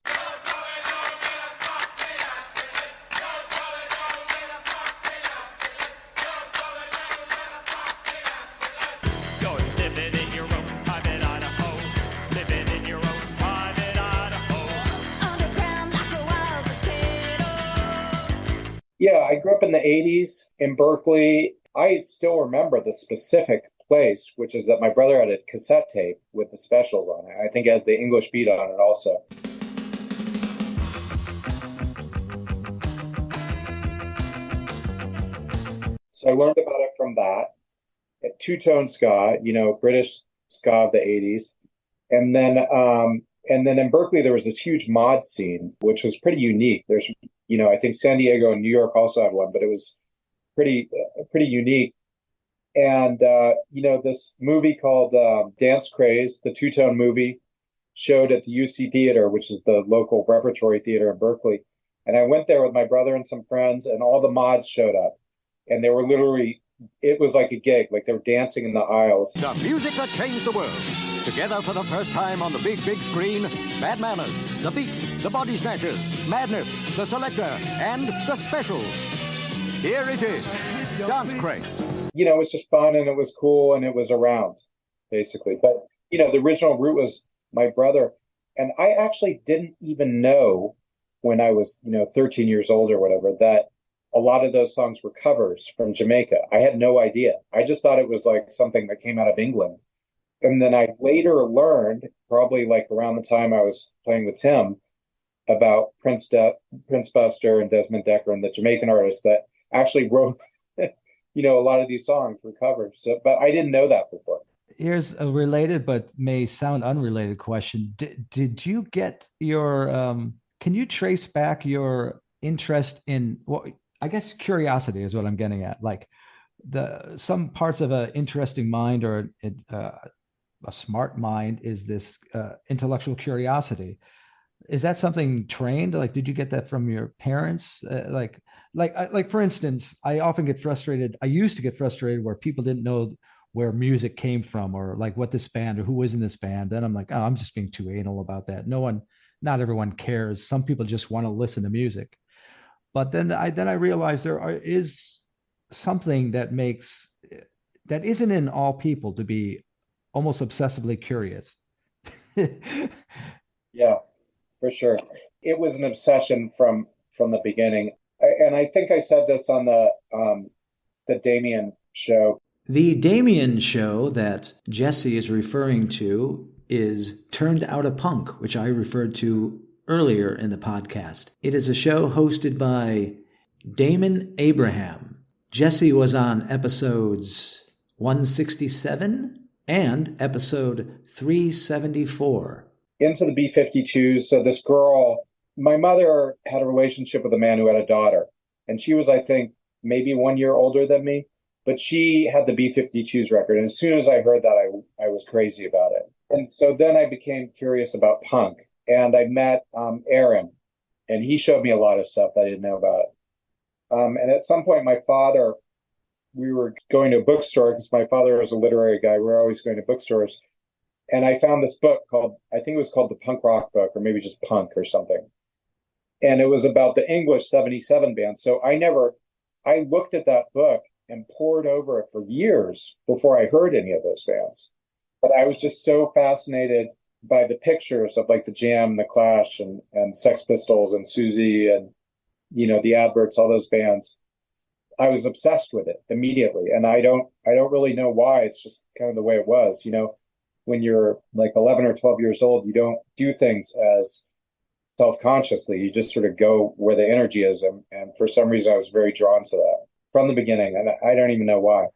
Yeah, I grew up in the 80s in Berkeley. I still remember the specific place, which is that my brother had a cassette tape with the Specials on it. I think it had the English beat on it also. So I learned about it from that. Two-tone ska, British ska of the 80s. And then in Berkeley, there was this huge mod scene, which was pretty unique. There's, I think San Diego and New York also had one, but it was pretty unique. And, this movie called Dance Craze, the two-tone movie, showed at the UC Theater, which is the local repertory theater in Berkeley. And I went there with my brother and some friends, and all the mods showed up. And they were it was like a gig, like they were dancing in the aisles. The music that changed the world. Together for the first time on the big screen, Bad Manners, The Beat, The Body Snatchers, Madness, The Selector, and The Specials. Here it is, Dance Craze. It was just fun, and it was cool, and it was around, basically. But, the original root was my brother. And I actually didn't even know when I was, 13 years old or whatever, that a lot of those songs were covers from Jamaica. I had no idea. I just thought it was like something that came out of England. And then I later learned, probably like around the time I was playing with Tim, about Prince Buster and Desmond Decker and the Jamaican artists that actually wrote, a lot of these songs were covers. So, but I didn't know that before. Here's a related but may sound unrelated question. Did you get your, can you trace back your interest in, I guess curiosity is what I'm getting at. Like some parts of an interesting mind or a smart mind is this intellectual curiosity. Is that something trained? Like, did you get that from your parents? Like for instance, I often get frustrated. I used to get frustrated where people didn't know where music came from or like what this band or who was in this band. Then I'm like, oh, I'm just being too anal about that. Not everyone cares. Some people just want to listen to music. But then I realized is something that isn't in all people to be almost obsessively curious. Yeah, for sure. It was an obsession from the beginning. And I think I said this on the Damien show. The Damien show that Jesse is referring to is Turned Out a Punk, which I referred to earlier in the podcast. It is a show hosted by Damon Abraham. Jesse was on episodes 167 and episode 374. Into the B-52s. So this girl, my mother had a relationship with a man who had a daughter. And she was, I think, maybe 1 year older than me. But she had the B-52s record. And as soon as I heard that, I was crazy about it. And so then I became curious about punk. And I met Aaron, and he showed me a lot of stuff I didn't know about. And at some point, we were going to a bookstore because my father was a literary guy. We were always going to bookstores. And I found this book I think it was called the Punk Rock Book, or maybe just Punk or something. And it was about the English 77 band. So I looked at that book and pored over it for years before I heard any of those bands. But I was just so fascinated by the pictures of like the Jam, the Clash, and Sex Pistols and Susie and, the Adverts, all those bands. I was obsessed with it immediately. And I don't really know why. It's just kind of the way it was. When you're like 11 or 12 years old, you don't do things as self-consciously. You just sort of go where the energy is. And for some reason, I was very drawn to that from the beginning. And I don't even know why.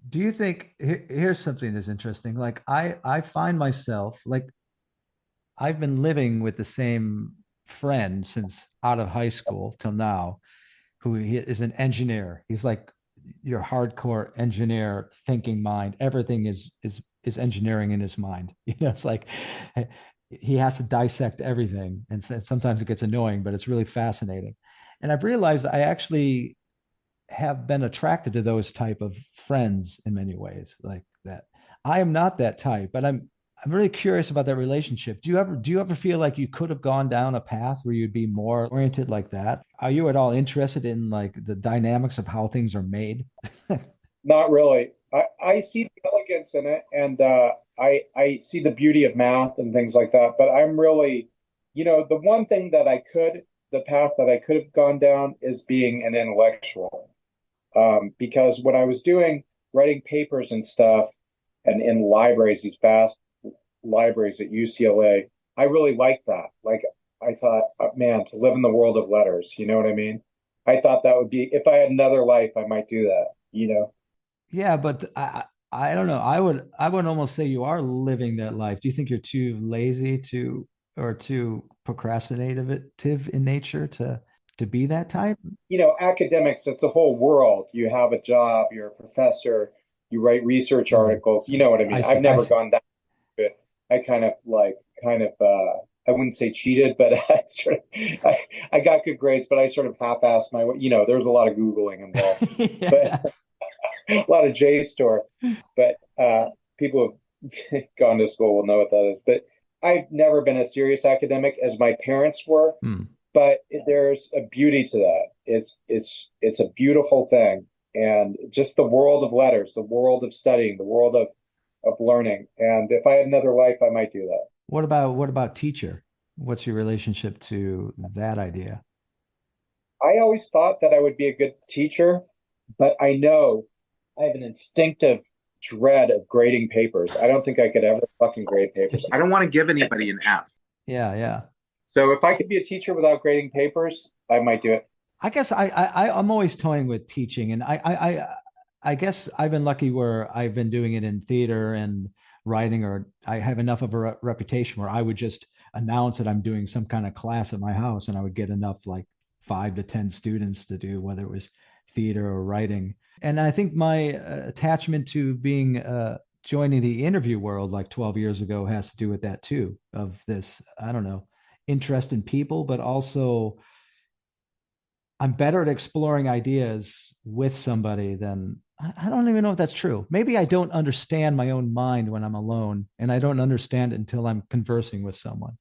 Do you think here's something that's interesting? Like I find myself like I've been living with the same friend since out of high school till now, who he is an engineer. He's like your hardcore engineer thinking mind. Everything is engineering in his mind. You know, it's like he has to dissect everything, and sometimes it gets annoying, but it's really fascinating. And I've realized I actually have been attracted to those type of friends in many ways, like that. I am not that type, but I'm really curious about that relationship. Do you ever feel like you could have gone down a path where you'd be more oriented like that? Are you at all interested in like the dynamics of how things are made? Not really. I see the elegance in it, and I see the beauty of math and things like that. But I'm really, the one thing that the path that I could have gone down is being an intellectual. Because when I was writing papers and stuff, and in libraries, these vast libraries at UCLA, I really liked that. Like, I thought, man, to live in the world of letters, you know what I mean? I thought that would be, if I had another life, I might do that. Yeah, but I don't know. I would almost say you are living that life. Do you think you're too lazy to or too procrastinative in nature to be that type? Academics, it's a whole world. You have a job, you're a professor, you write research articles. You know what I mean? I've never gone down to it. I I wouldn't say cheated, but I got good grades, but I sort of half-assed my way. There's a lot of Googling involved, Yeah. but a lot of JSTOR. But people who've gone to school will know what that is. But I've never been a serious academic as my parents were. But there's a beauty to that. It's a beautiful thing, and just the world of letters, the world of studying, the world of learning. And if I had another life, I might do that. What about teacher? What's your relationship to that idea? I always thought that I would be a good teacher, but I know I have an instinctive dread of grading papers. I don't think I could ever fucking grade papers. I don't want to give anybody an F. Yeah. So if I could be a teacher without grading papers, I might do it. I guess I'm always toying with teaching, and I guess I've been lucky where I've been doing it in theater and writing, or I have enough of a reputation where I would just announce that I'm doing some kind of class at my house, and I would get enough like 5 to 10 students to do whether it was theater or writing. And I think my attachment to being joining the interview world like 12 years ago has to do with that too, of this, I don't know, interest in people, but also I'm better at exploring ideas with somebody than I don't even know if that's true. Maybe I don't understand my own mind when I'm alone, and I don't understand it until I'm conversing with someone.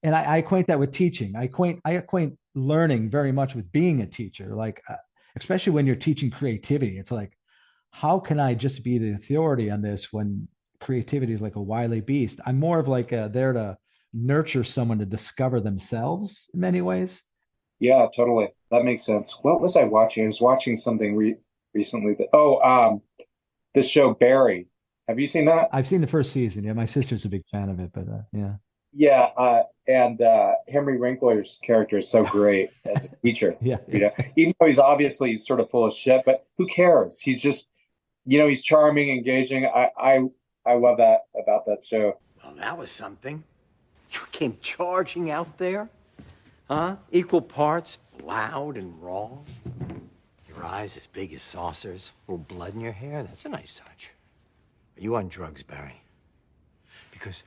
And I equate that with teaching. I equate learning very much with being a teacher. Like, especially when you're teaching creativity, it's like, how can I just be the authority on this when creativity is like a wily beast? I'm more of like there to nurture someone to discover themselves in many ways. Yeah, totally. That makes sense. What was I watching? I was watching something recently. This show Barry. Have you seen that? I've seen the first season. Yeah, my sister's a big fan of it, but yeah. Yeah, and Henry Winkler's character is so great as a teacher. Yeah. Even though he's obviously sort of full of shit, but who cares? He's just, he's charming, engaging. I love that about that show. Well, that was something. You came charging out there, huh? Equal parts loud and raw. Your eyes as big as saucers, a little blood in your hair. That's a nice touch. Are you on drugs, Barry? Because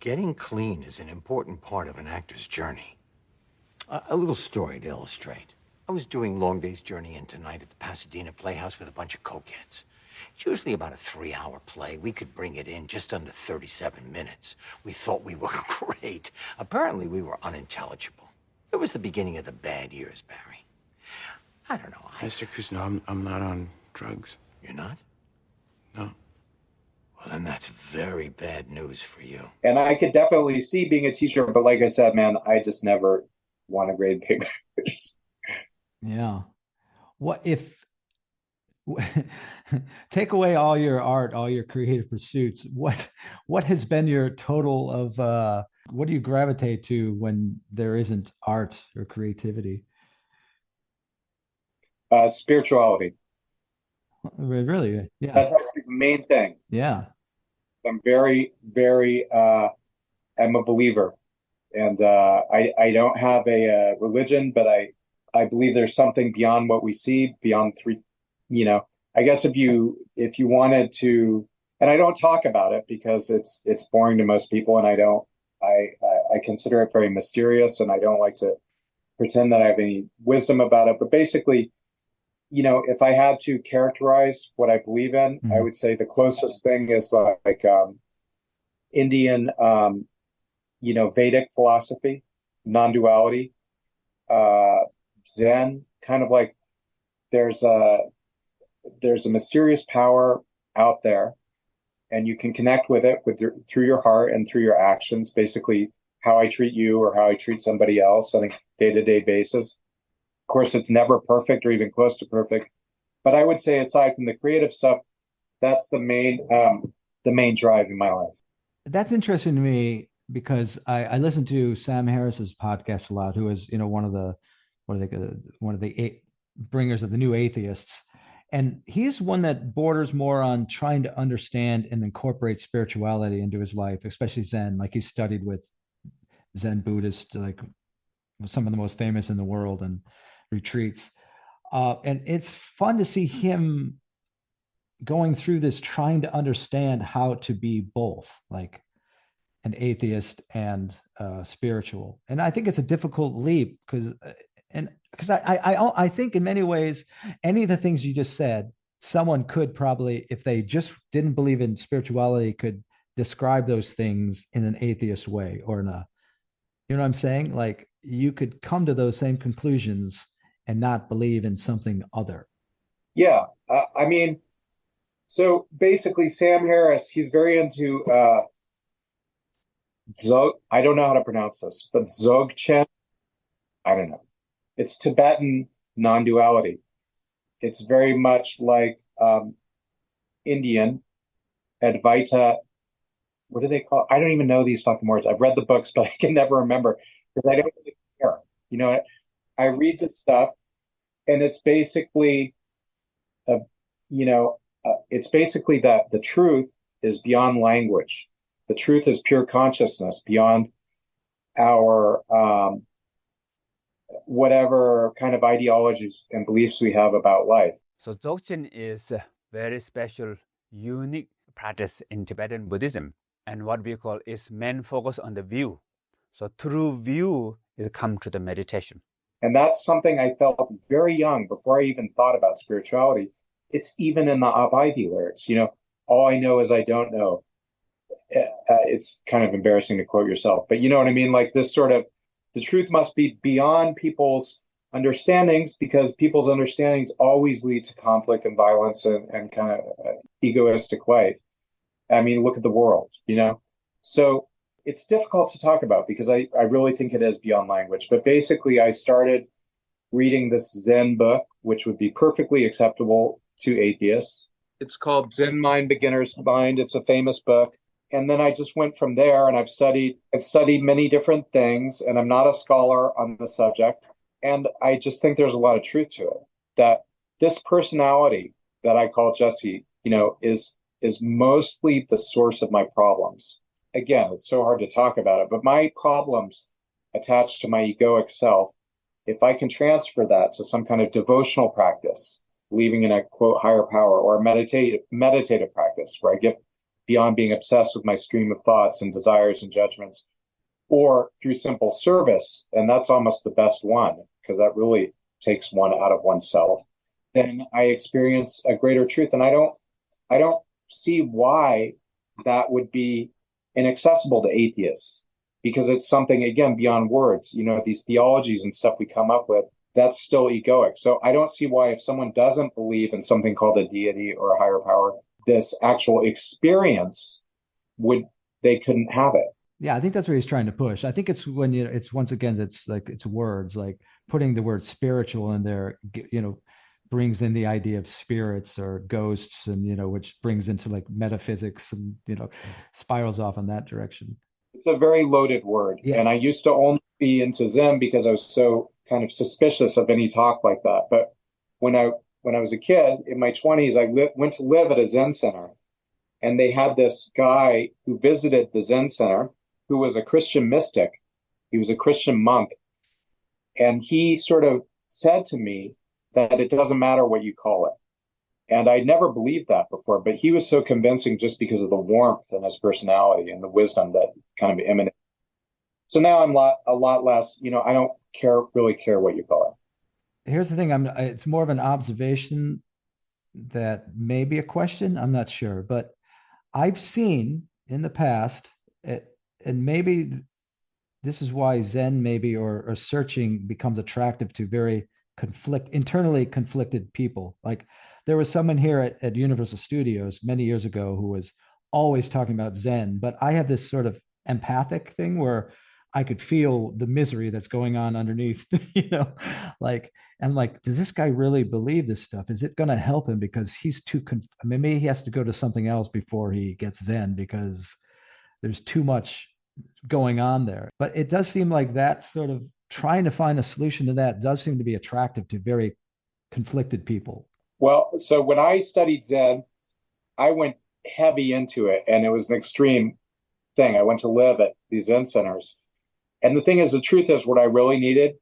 getting clean is an important part of an actor's journey. A little story to illustrate. I was doing Long Day's Journey In tonight at the Pasadena Playhouse with a bunch of cokeheads. It's usually about a 3-hour play. We could bring it in just under 37 minutes. We thought we were great. Apparently, we were unintelligible. It was the beginning of the bad years, Barry. I don't know. Mr. Kuzno, I'm not on drugs. You're not? No. Well, then that's very bad news for you. And I could definitely see being a teacher, but like I said, man, I just never want to grade papers. Yeah. What if take away all your art, all your creative pursuits? What has been your total of what do you gravitate to when there isn't art or creativity? Spirituality. Really? Yeah. That's actually the main thing. Yeah. I'm very, very, I'm a believer. And I don't have a religion, but I believe there's something beyond what we see, beyond three, you know, I guess if you wanted to, and I don't talk about it because it's boring to most people, and I consider it very mysterious, and I don't like to pretend that I have any wisdom about it. But basically, you know, if I had to characterize what I believe in, I would say the closest thing is like Indian, you know, Vedic philosophy, non-duality, Zen, kind of like there's a mysterious power out there, and you can connect with it through your heart and through your actions. Basically, how I treat you or how I treat somebody else on a day-to-day basis. Of course, it's never perfect or even close to perfect, but I would say aside from the creative stuff, that's the main drive in my life. That's interesting to me because I listen to Sam Harris's podcast a lot, who is, you know, one of the bringers of the new atheists. And he's one that borders more on trying to understand and incorporate spirituality into his life, especially Zen. Like he's studied with Zen Buddhists, like some of the most famous in the world, and retreats. And it's fun to see him going through this, trying to understand how to be both, like an atheist and spiritual. And I think it's a difficult leap because I think in many ways, any of the things you just said, someone could probably, if they just didn't believe in spirituality, could describe those things in an atheist way or in a, you know what I'm saying? Like you could come to those same conclusions and not believe in something other. Yeah. I mean, so basically Sam Harris, he's very into I don't know how to pronounce this, but Dzogchen. I don't know. It's Tibetan non-duality. It's very much like Indian Advaita. What do they call it? I don't even know these fucking words. I've read the books, but I can never remember because I don't really care. You know, I read this stuff, and it's basically, it's basically that the truth is beyond language. The truth is pure consciousness beyond our whatever kind of ideologies and beliefs we have about life. So Dzogchen is a very special, unique practice in Tibetan Buddhism. And what we call is main focus on the view. So through view is come to the meditation. And that's something I felt very young before I even thought about spirituality. It's even in the Abhayvi lyrics, you know, all I know is I don't know. It's kind of embarrassing to quote yourself, but you know what I mean? Like this sort of, the truth must be beyond people's understandings because people's understandings always lead to conflict and violence and kind of egoistic life. I mean, look at the world, you know? So it's difficult to talk about because I really think it is beyond language. But basically, I started reading this Zen book, which would be perfectly acceptable to atheists. It's called Zen Mind, Beginner's Mind. It's a famous book. And then I just went from there, and I've studied many different things, and I'm not a scholar on the subject. And I just think there's a lot of truth to it, that this personality that I call Jesse, you know, is mostly the source of my problems. Again, it's so hard to talk about it, but my problems attached to my egoic self, if I can transfer that to some kind of devotional practice, believing in a quote higher power, or a meditative practice where I get beyond being obsessed with my stream of thoughts and desires and judgments, or through simple service, and that's almost the best one because that really takes one out of oneself, then I experience a greater truth. And I don't see why that would be inaccessible to atheists, because it's something, again, beyond words. You know, these theologies and stuff we come up with, that's still egoic. So I don't see why, if someone doesn't believe in something called a deity or a higher power, this actual experience they couldn't have it. Yeah, I think that's what he's trying to push. I think it's when it's once again, it's like it's words, like putting the word spiritual in there, you know, brings in the idea of spirits or ghosts, and you know, which brings into like metaphysics, and you know, spirals off in that direction. It's a very loaded word, yeah. And I used to only be into Zen because I was so kind of suspicious of any talk like that. But when I when I was a kid in my 20s, I went to live at a Zen center, and they had this guy who visited the Zen center who was a Christian mystic. He was a Christian monk. And he sort of said to me that it doesn't matter what you call it. And I never believed that before, but he was so convincing just because of the warmth in his personality and the wisdom that kind of emanated. So now I'm a lot less, I don't really care what you call it. Here's the thing. It's more of an observation that may be a question. I'm not sure, but I've seen in the past, and maybe this is why Zen maybe or searching becomes attractive to very internally conflicted people. Like there was someone here at Universal Studios many years ago who was always talking about Zen, but I have this sort of empathic thing where I could feel the misery that's going on underneath, does this guy really believe this stuff? Is it going to help him? Because he's maybe he has to go to something else before he gets Zen because there's too much going on there. But it does seem like that sort of trying to find a solution to that does seem to be attractive to very conflicted people. Well, so when I studied Zen, I went heavy into it, and it was an extreme thing. I went to live at these Zen centers. And the thing is, the truth is, what I really needed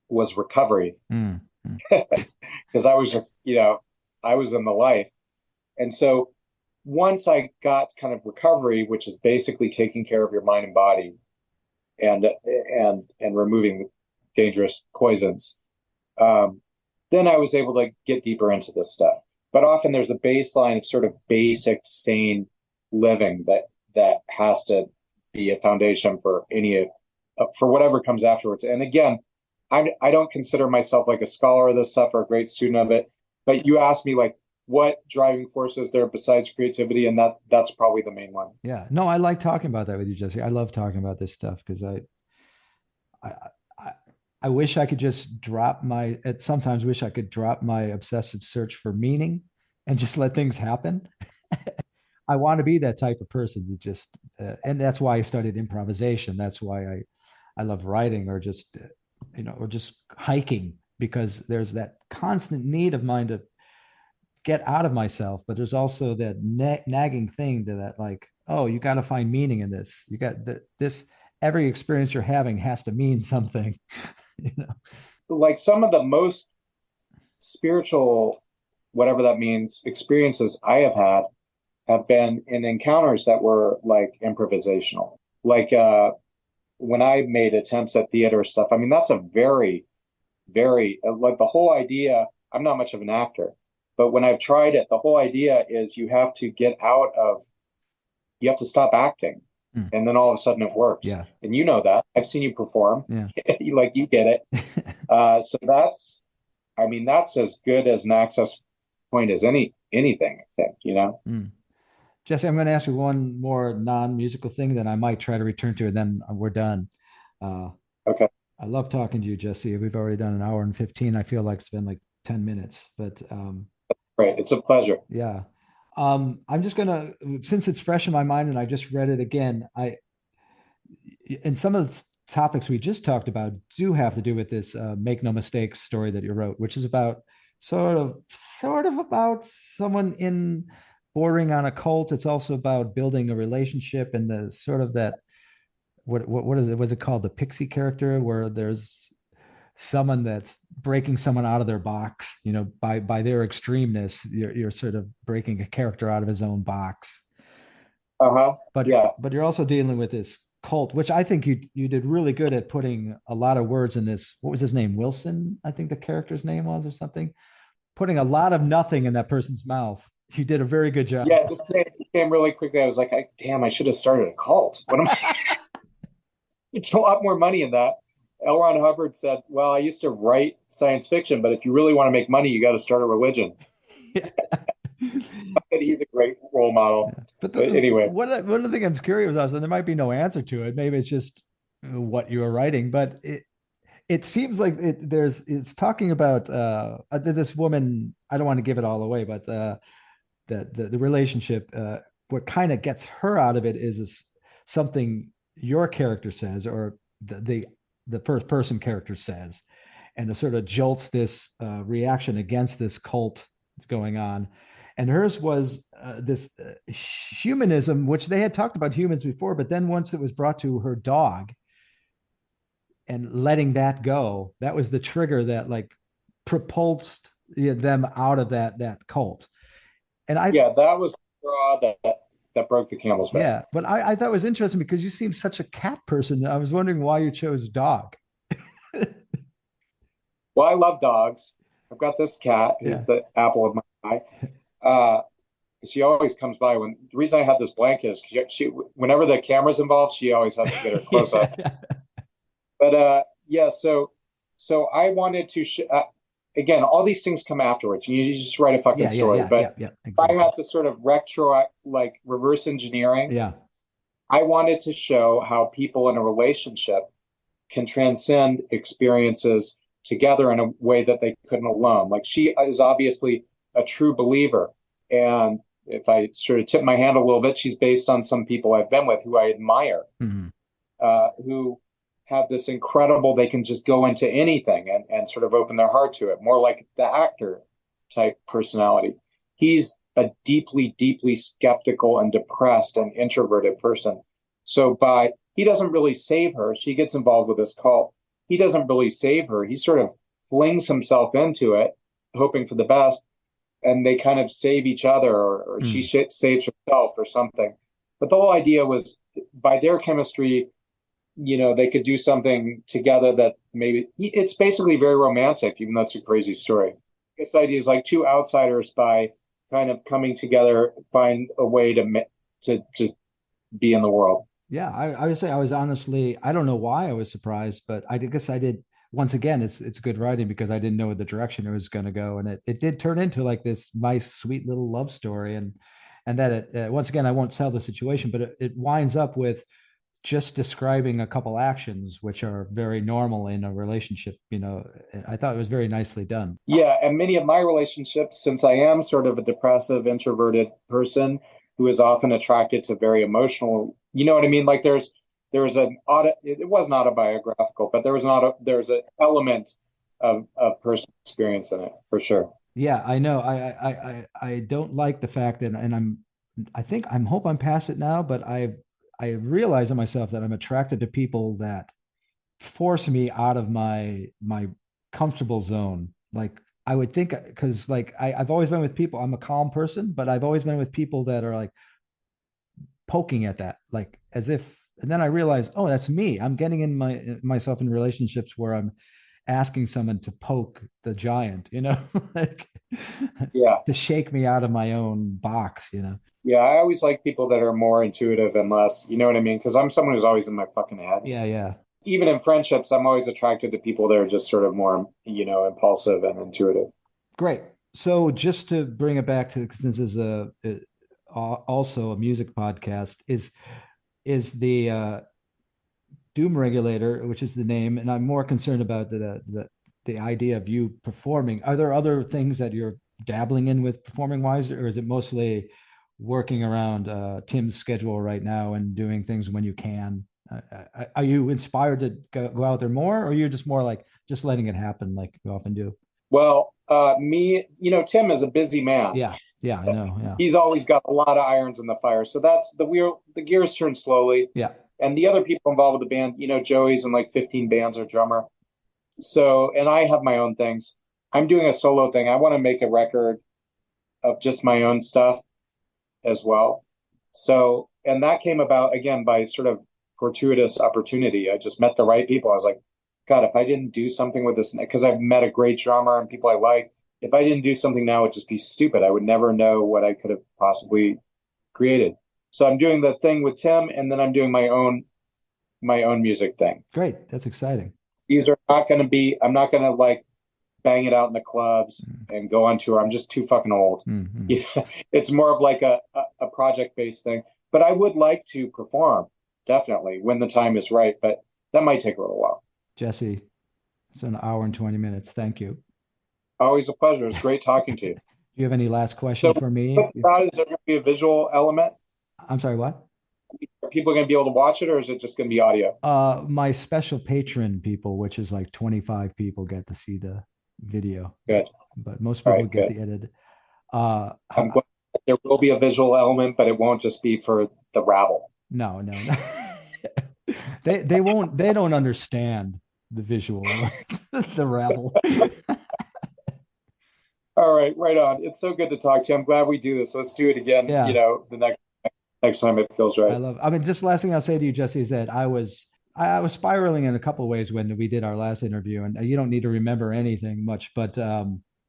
was recovery. Because I was just, I was in the life. And so once I got kind of recovery, which is basically taking care of your mind and body and removing dangerous poisons, then I was able to get deeper into this stuff. But often there's a baseline of sort of basic, sane living that has to be a foundation for whatever comes afterwards. And again, I don't consider myself like a scholar of this stuff or a great student of it, but you asked me like, what driving force is there besides creativity? And that's probably the main one. Yeah, no, I like talking about that with you, Jesse. I love talking about this stuff because I wish I could just sometimes wish I could drop my obsessive search for meaning and just let things happen. I want to be that type of person that just, and that's why I studied improvisation. That's why I love writing or just, or just hiking, because there's that constant need of mine to get out of myself. But there's also that nagging thing to that, like, oh, you got to find meaning in this. You got this, every experience you're having has to mean something, Like some of the most spiritual, whatever that means, experiences I have been in encounters that were like improvisational. Like when I made attempts at theater stuff, I mean, that's a very, very, like the whole idea, I'm not much of an actor, but when I've tried it, the whole idea is you have to stop acting. And then all of a sudden it works. Yeah. And you know that. I've seen you perform. Yeah. You get it. So that's as good as an access point as anything, I think, Jesse, I'm going to ask you one more non-musical thing that I might try to return to, and then we're done. Okay. I love talking to you, Jesse. We've already done an hour and 15. I feel like it's been like 10 minutes, but great. It's a pleasure. Yeah. I'm just going to, since it's fresh in my mind and I just read it again, and some of the topics we just talked about do have to do with this Make No Mistakes story that you wrote, which is about sort of about someone bordering on a cult. It's also about building a relationship and the sort of that, what is it? Was it called the pixie character, where there's someone that's breaking someone out of their box, by their extremeness, you're sort of breaking a character out of his own box. But you're also dealing with this cult, which I think you did really good at putting a lot of words in this. What was his name? Wilson, I think the character's name was, or something. Putting a lot of nothing in that person's mouth. You did a very good job. Yeah, it just came really quickly. I was like, damn, I should have started a cult. What am I? It's a lot more money in that. L. Ron Hubbard said, well, I used to write science fiction, but if you really want to make money, you got to start a religion. He's a great role model. Yeah. But anyway. One of the things I'm curious about, and there might be no answer to it. Maybe it's just what you were writing, but it seems like it's talking about this woman. I don't want to give it all away, but the relationship, what kind of gets her out of it is something your character says, or the first person character says, and it sort of jolts this reaction against this cult going on. And hers was this humanism, which they had talked about humans before, but then once it was brought to her dog and letting that go, that was the trigger that like propulsed them out of that cult. And that was the straw that broke the camel's back. Yeah, but I thought it was interesting because you seem such a cat person. I was wondering why you chose dog. Well, I love dogs. I've got this cat who's the apple of my eye. She always comes by. The reason I have this blanket is she whenever the camera's involved, she always has to get her close up. But so I wanted to again, all these things come afterwards. You just write a fucking story. But exactly. I have to sort of reverse engineering. Yeah. I wanted to show how people in a relationship can transcend experiences together in a way that they couldn't alone. Like, she is obviously a true believer. And if I sort of tip my hand a little bit, she's based on some people I've been with who I admire, who have this incredible, they can just go into anything and sort of open their heart to it, more like the actor type personality. He's a deeply, deeply skeptical and depressed and introverted person. So he doesn't really save her. She gets involved with this cult. He doesn't really save her. He sort of flings himself into it, hoping for the best. And they kind of save each other, or she saves herself or something. But the whole idea was, by their chemistry, they could do something together that maybe it's basically very romantic, even though it's a crazy story. This idea is like two outsiders, by kind of coming together, find a way to just be in the world. Yeah, I would say I was honestly, I don't know why I was surprised, but I guess I did. Once again, it's good writing because I didn't know the direction it was going to go, and it did turn into like this nice, sweet little love story, and that it once again, I won't tell the situation, but it winds up with just describing a couple actions which are very normal in a relationship. I thought it was very nicely done. Yeah, and many of my relationships, since I am sort of a depressive, introverted person who is often attracted to very emotional, you know what I mean? Like there was it wasn't autobiographical, but there's an element of personal experience in it for sure. Yeah, I know. I don't like the fact that, and I hope I'm past it now, but I realize in myself that I'm attracted to people that force me out of my comfortable zone. Like, I would think, because like I've always been with people, I'm a calm person, but I've always been with people that are like poking at that, like as if. And then I realized, oh, that's me. I'm getting in myself in relationships where I'm asking someone to poke the giant, like to shake me out of my own box, Yeah, I always like people that are more intuitive and less, you know what I mean? Because I'm someone who's always in my fucking head. Yeah. Even in friendships, I'm always attracted to people that are just sort of more, impulsive and intuitive. Great. So just to bring it back to, since this is also a music podcast, is the Doom Regulator, which is the name, and I'm more concerned about the idea of you performing. Are there other things that you're dabbling in with performing wise, or is it mostly working around Tim's schedule right now and doing things when you can? Are you inspired to go out there more, or are you just more like just letting it happen like you often do? Well, Tim is a busy man. Yeah, I know. Yeah. He's always got a lot of irons in the fire. So that's the gears turn slowly. Yeah. And the other people involved with the band, Joey's in like 15 bands or drummer. So, and I have my own things. I'm doing a solo thing. I want to make a record of just my own stuff as well. So, and that came about again by sort of fortuitous opportunity. I just met the right people. I was like, God, if I didn't do something with this, because I've met a great drummer and people I like, if I didn't do something now, it would just be stupid. I would never know what I could have possibly created. So I'm doing the thing with Tim, and then I'm doing my own music thing. Great. That's exciting. These are not going to be, I'm not going to like bang it out in the clubs and go on tour. I'm just too fucking old. Mm-hmm. Yeah, it's more of like a project-based thing. But I would like to perform, definitely, when the time is right. But that might take a little while. Jesse, it's an hour and 20 minutes. Thank you. Always a pleasure. It's great talking to you. Do you have any last questions for me? Is there going to be a visual element? I'm sorry, what? Are people going to be able to watch it, or is it just going to be audio? My special patron people, which is like 25 people, get to see the video. Good. But most people Right, get good. the edited. I'm glad there will be a visual element, but it won't just be for the rabble. No. They won't. They don't understand the visual, the rabble. All right, right on. It's so good to talk to you. I'm glad we do this. Let's do it again. Yeah. The next time it feels right. I mean, just last thing I'll say to you, Jesse, is that I was spiraling in a couple of ways when we did our last interview, and you don't need to remember anything much, but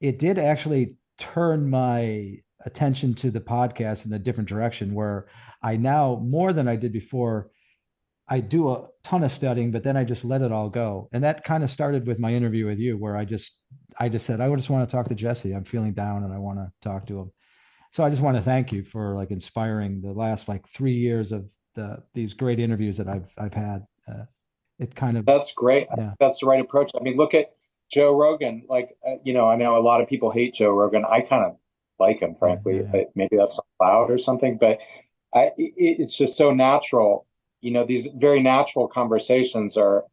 it did actually turn my attention to the podcast in a different direction, where I now, more than I did before, I do a ton of studying, but then I just let it all go. And that kind of started with my interview with you, where I just said, I just want to talk to Jesse. I'm feeling down and I want to talk to him. So I just want to thank you for like inspiring the last like 3 years of these great interviews that I've had. It kind of, that's great. Yeah. That's the right approach. I mean, look at Joe Rogan. Like, I know a lot of people hate Joe Rogan. I kind of like him, frankly. Yeah. Maybe that's loud or something, but it's just so natural. These very natural conversations are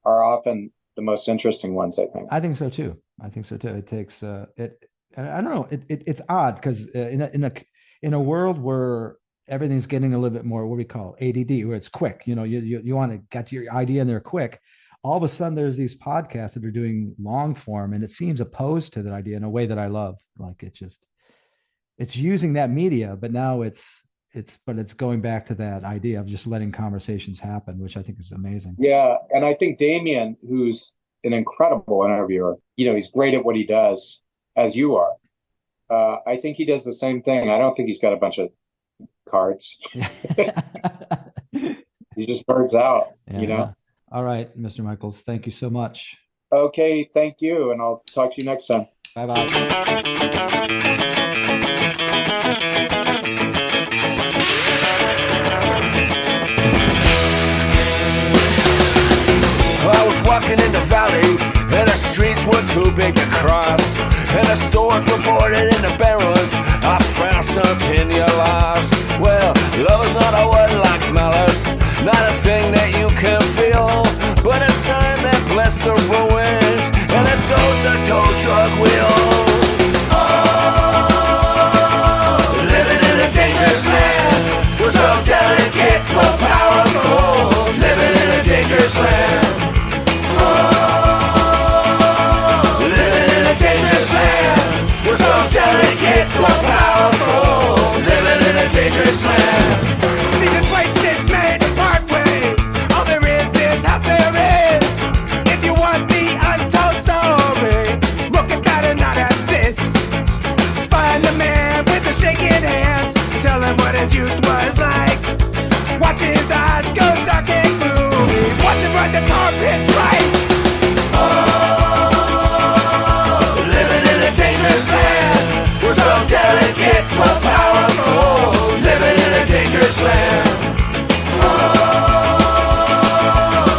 often the most interesting ones, I think. I think so too. It takes it. I don't know. It's odd because in a world where everything's getting a little bit more what we call ADD, where it's quick. You want to get your idea in there quick. All of a sudden, there's these podcasts that are doing long form, and it seems opposed to that idea in a way that I love. Like it's using that media, but now it's going back to that idea of just letting conversations happen, which I think is amazing. Yeah. And I think Damien, who's an incredible interviewer, he's great at what he does, as you are. I think he does the same thing. I don't think he's got a bunch of cards. He just birds out, All right, Mr. Michaels, thank you so much. Okay. Thank you. And I'll talk to you next time. Bye-bye. I was walking in the valley, and the streets were too big to cross, and the stores were boarded into barrels. I found something you lost. Well, love is not a word like malice, not a thing that you can feel, but a sign that blessed the ruins, and a dose of tow drug wheel. Living in a dangerous land, we're so delicate, so powerful. Living in a dangerous land. Living in a dangerous land. We're so delicate, so powerful. Living in a dangerous land. See, this place is made to part way. All there is how there is. If you want the untold story, look at that and not at this. Find the man with the shaking hands. Tell him what his youth was like. Watch his eyes go dark and gloomy. Watch him ride the tar pit right. Living in a dangerous land. We're so delicate, so powerful. Living in a dangerous land.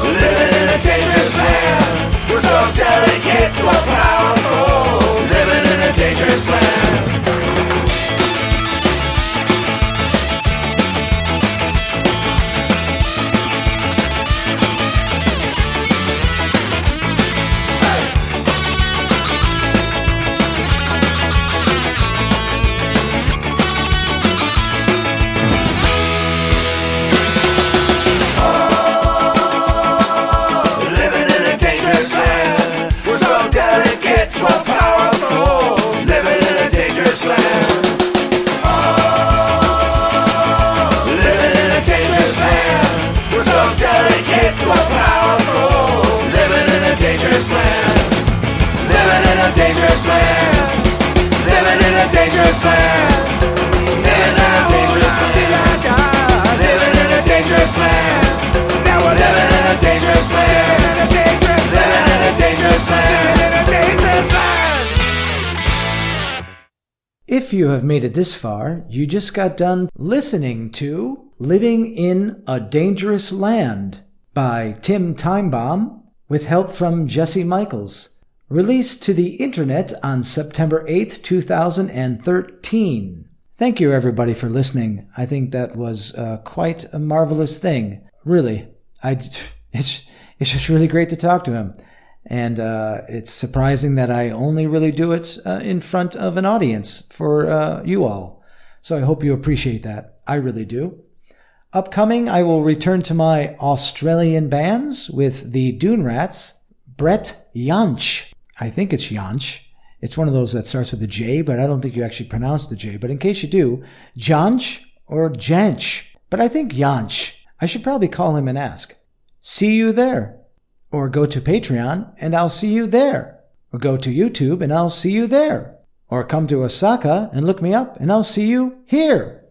Living in a dangerous land. We're so delicate, so powerful. Living in a dangerous land. So powerful, living in a dangerous land. Living in a dangerous land. We're so delicate, so powerful, living in a dangerous land. Living in a dangerous land. Living in a dangerous land. Living in a dangerous land. Living in a dangerous land. Now we're living in a dangerous land. Living in a dangerous land. If you have made it this far, you just got done listening to Living in a Dangerous Land by Tim Timebomb with help from Jesse Michaels, released to the internet on September 8th, 2013. Thank you, everybody, for listening. I think that was quite a marvelous thing. Really, it's just really great to talk to him. And it's surprising that I only really do it in front of an audience for you all. So I hope you appreciate that. I really do. Upcoming, I will return to my Australian bands with the Dune Rats, Brett Jansch. I think it's Jansch. It's one of those that starts with a J, but I don't think you actually pronounce the J. But in case you do, Jansch or Jansch. But I think Jansch. I should probably call him and ask. See you there. Or go to Patreon and I'll see you there. Or go to YouTube and I'll see you there. Or come to Osaka and look me up and I'll see you here.